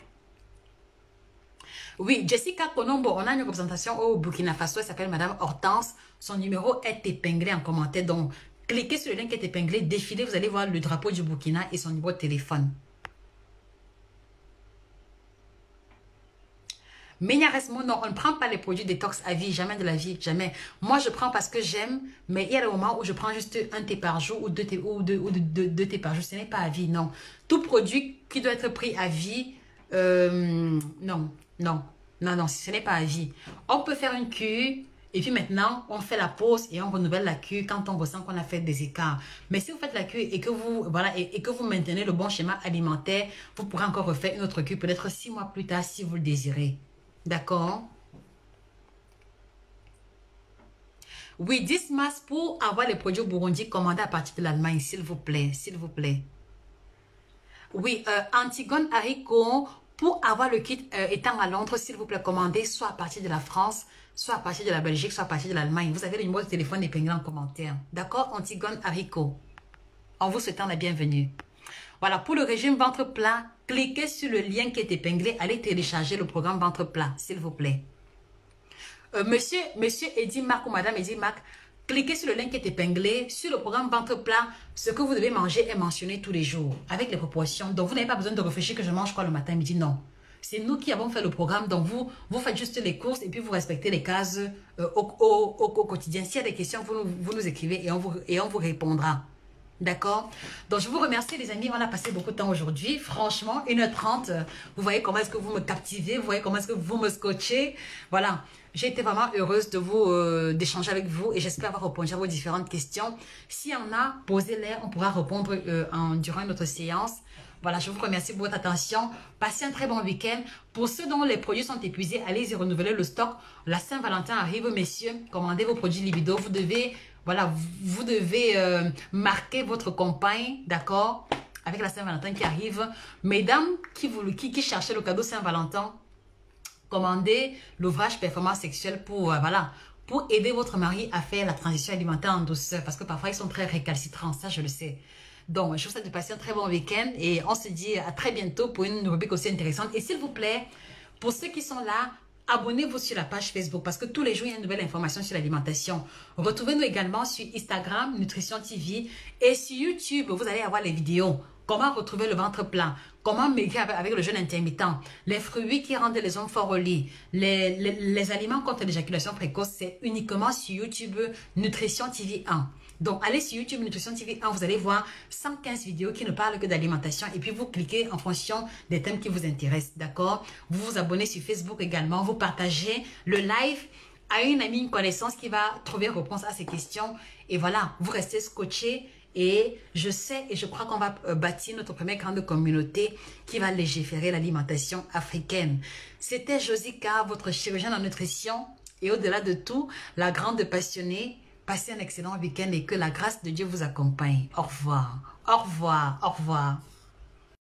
Oui, Jessica Konombo, on a une représentation au Burkina Faso. Elle s'appelle Madame Hortense. Son numéro est épinglé en commentaire. Donc, cliquez sur le lien qui est épinglé, défilez, vous allez voir le drapeau du Burkina et son numéro de téléphone. Menia Resmo, non, on ne prend pas les produits détox à vie, jamais de la vie, jamais. Moi, je prends parce que j'aime, mais il y a des moments où je prends juste un thé par jour ou deux thés par jour. Ce n'est pas à vie, non. Tout produit qui doit être pris à vie, non, ce n'est pas à vie. On peut faire une cure et puis maintenant, on fait la pause et on renouvelle la cure quand on ressent qu'on a fait des écarts. Mais si vous faites la cure et que vous, et que vous maintenez le bon schéma alimentaire, vous pourrez encore refaire une autre cure, peut-être 6 mois plus tard si vous le désirez. D'accord? Oui, 10 mars pour avoir les produits au Burundi commandés à partir de l'Allemagne, s'il vous plaît, s'il vous plaît. Oui, Antigone Haricot, Pour avoir le kit étant à Londres, s'il vous plaît, commandez soit à partir de la France, soit à partir de la Belgique, soit à partir de l'Allemagne. Vous avez le numéro de téléphone épinglé en commentaire. D'accord, Antigone Haricot. En vous souhaitant la bienvenue. Voilà, pour le régime ventre plat, cliquez sur le lien qui est épinglé. Allez télécharger le programme ventre plat, s'il vous plaît. Monsieur Eddy Marc ou Madame Eddy Marc, cliquez sur le lien qui est épinglé. Sur le programme ventre plat, ce que vous devez manger est mentionné tous les jours, avec les proportions. Donc, vous n'avez pas besoin de réfléchir que je mange quoi le matin, midi, non. C'est nous qui avons fait le programme, donc vous faites juste les courses et puis vous respectez les cases au quotidien. S'il y a des questions, vous nous écrivez et on vous répondra. D'accord? Donc, je vous remercie les amis, on a passé beaucoup de temps aujourd'hui. Franchement, 1h30, vous voyez comment est-ce que vous me captivez, vous voyez comment est-ce que vous me scotchez. Voilà, j'ai été vraiment heureuse de d'échanger avec vous et j'espère avoir répondu à vos différentes questions. S'il y en a, posez-les, on pourra répondre durant une autre séance. Voilà, je vous remercie pour votre attention. Passez un très bon week-end. Pour ceux dont les produits sont épuisés, allez-y renouveler le stock. La Saint-Valentin arrive, messieurs. Commandez vos produits Libido. Vous devez, voilà, vous devez marquer votre compagne, d'accord, avec la Saint-Valentin qui arrive. Mesdames qui cherchaient le cadeau Saint-Valentin, commandez l'ouvrage Performance sexuelle pour, voilà, pour aider votre mari à faire la transition alimentaire en douceur. Parce que parfois, ils sont très récalcitrants, ça je le sais. Donc, je vous souhaite de passer un très bon week-end et on se dit à très bientôt pour une rubrique aussi intéressante. Et s'il vous plaît, pour ceux qui sont là, abonnez-vous sur la page Facebook parce que tous les jours, il y a une nouvelle information sur l'alimentation. Retrouvez-nous également sur Instagram, Nutrition TV et sur YouTube, vous allez avoir les vidéos. Comment retrouver le ventre plat, comment maigrir avec le jeûne intermittent, les fruits qui rendent les hommes forts au lit, les aliments contre l'éjaculation précoce, c'est uniquement sur YouTube Nutrition TV 1. Donc, allez sur YouTube Nutrition TV 1, vous allez voir 115 vidéos qui ne parlent que d'alimentation et puis vous cliquez en fonction des thèmes qui vous intéressent, d'accord? Vous vous abonnez sur Facebook également, vous partagez le live à une amie, une connaissance qui va trouver réponse à ces questions et voilà, vous restez scotché et je sais et je crois qu'on va bâtir notre première grande communauté qui va légiférer l'alimentation africaine. C'était Josica, votre chirurgienne en nutrition et au-delà de tout, la grande passionnée. Passez un excellent week-end et que la grâce de Dieu vous accompagne. Au revoir. Au revoir. Au revoir.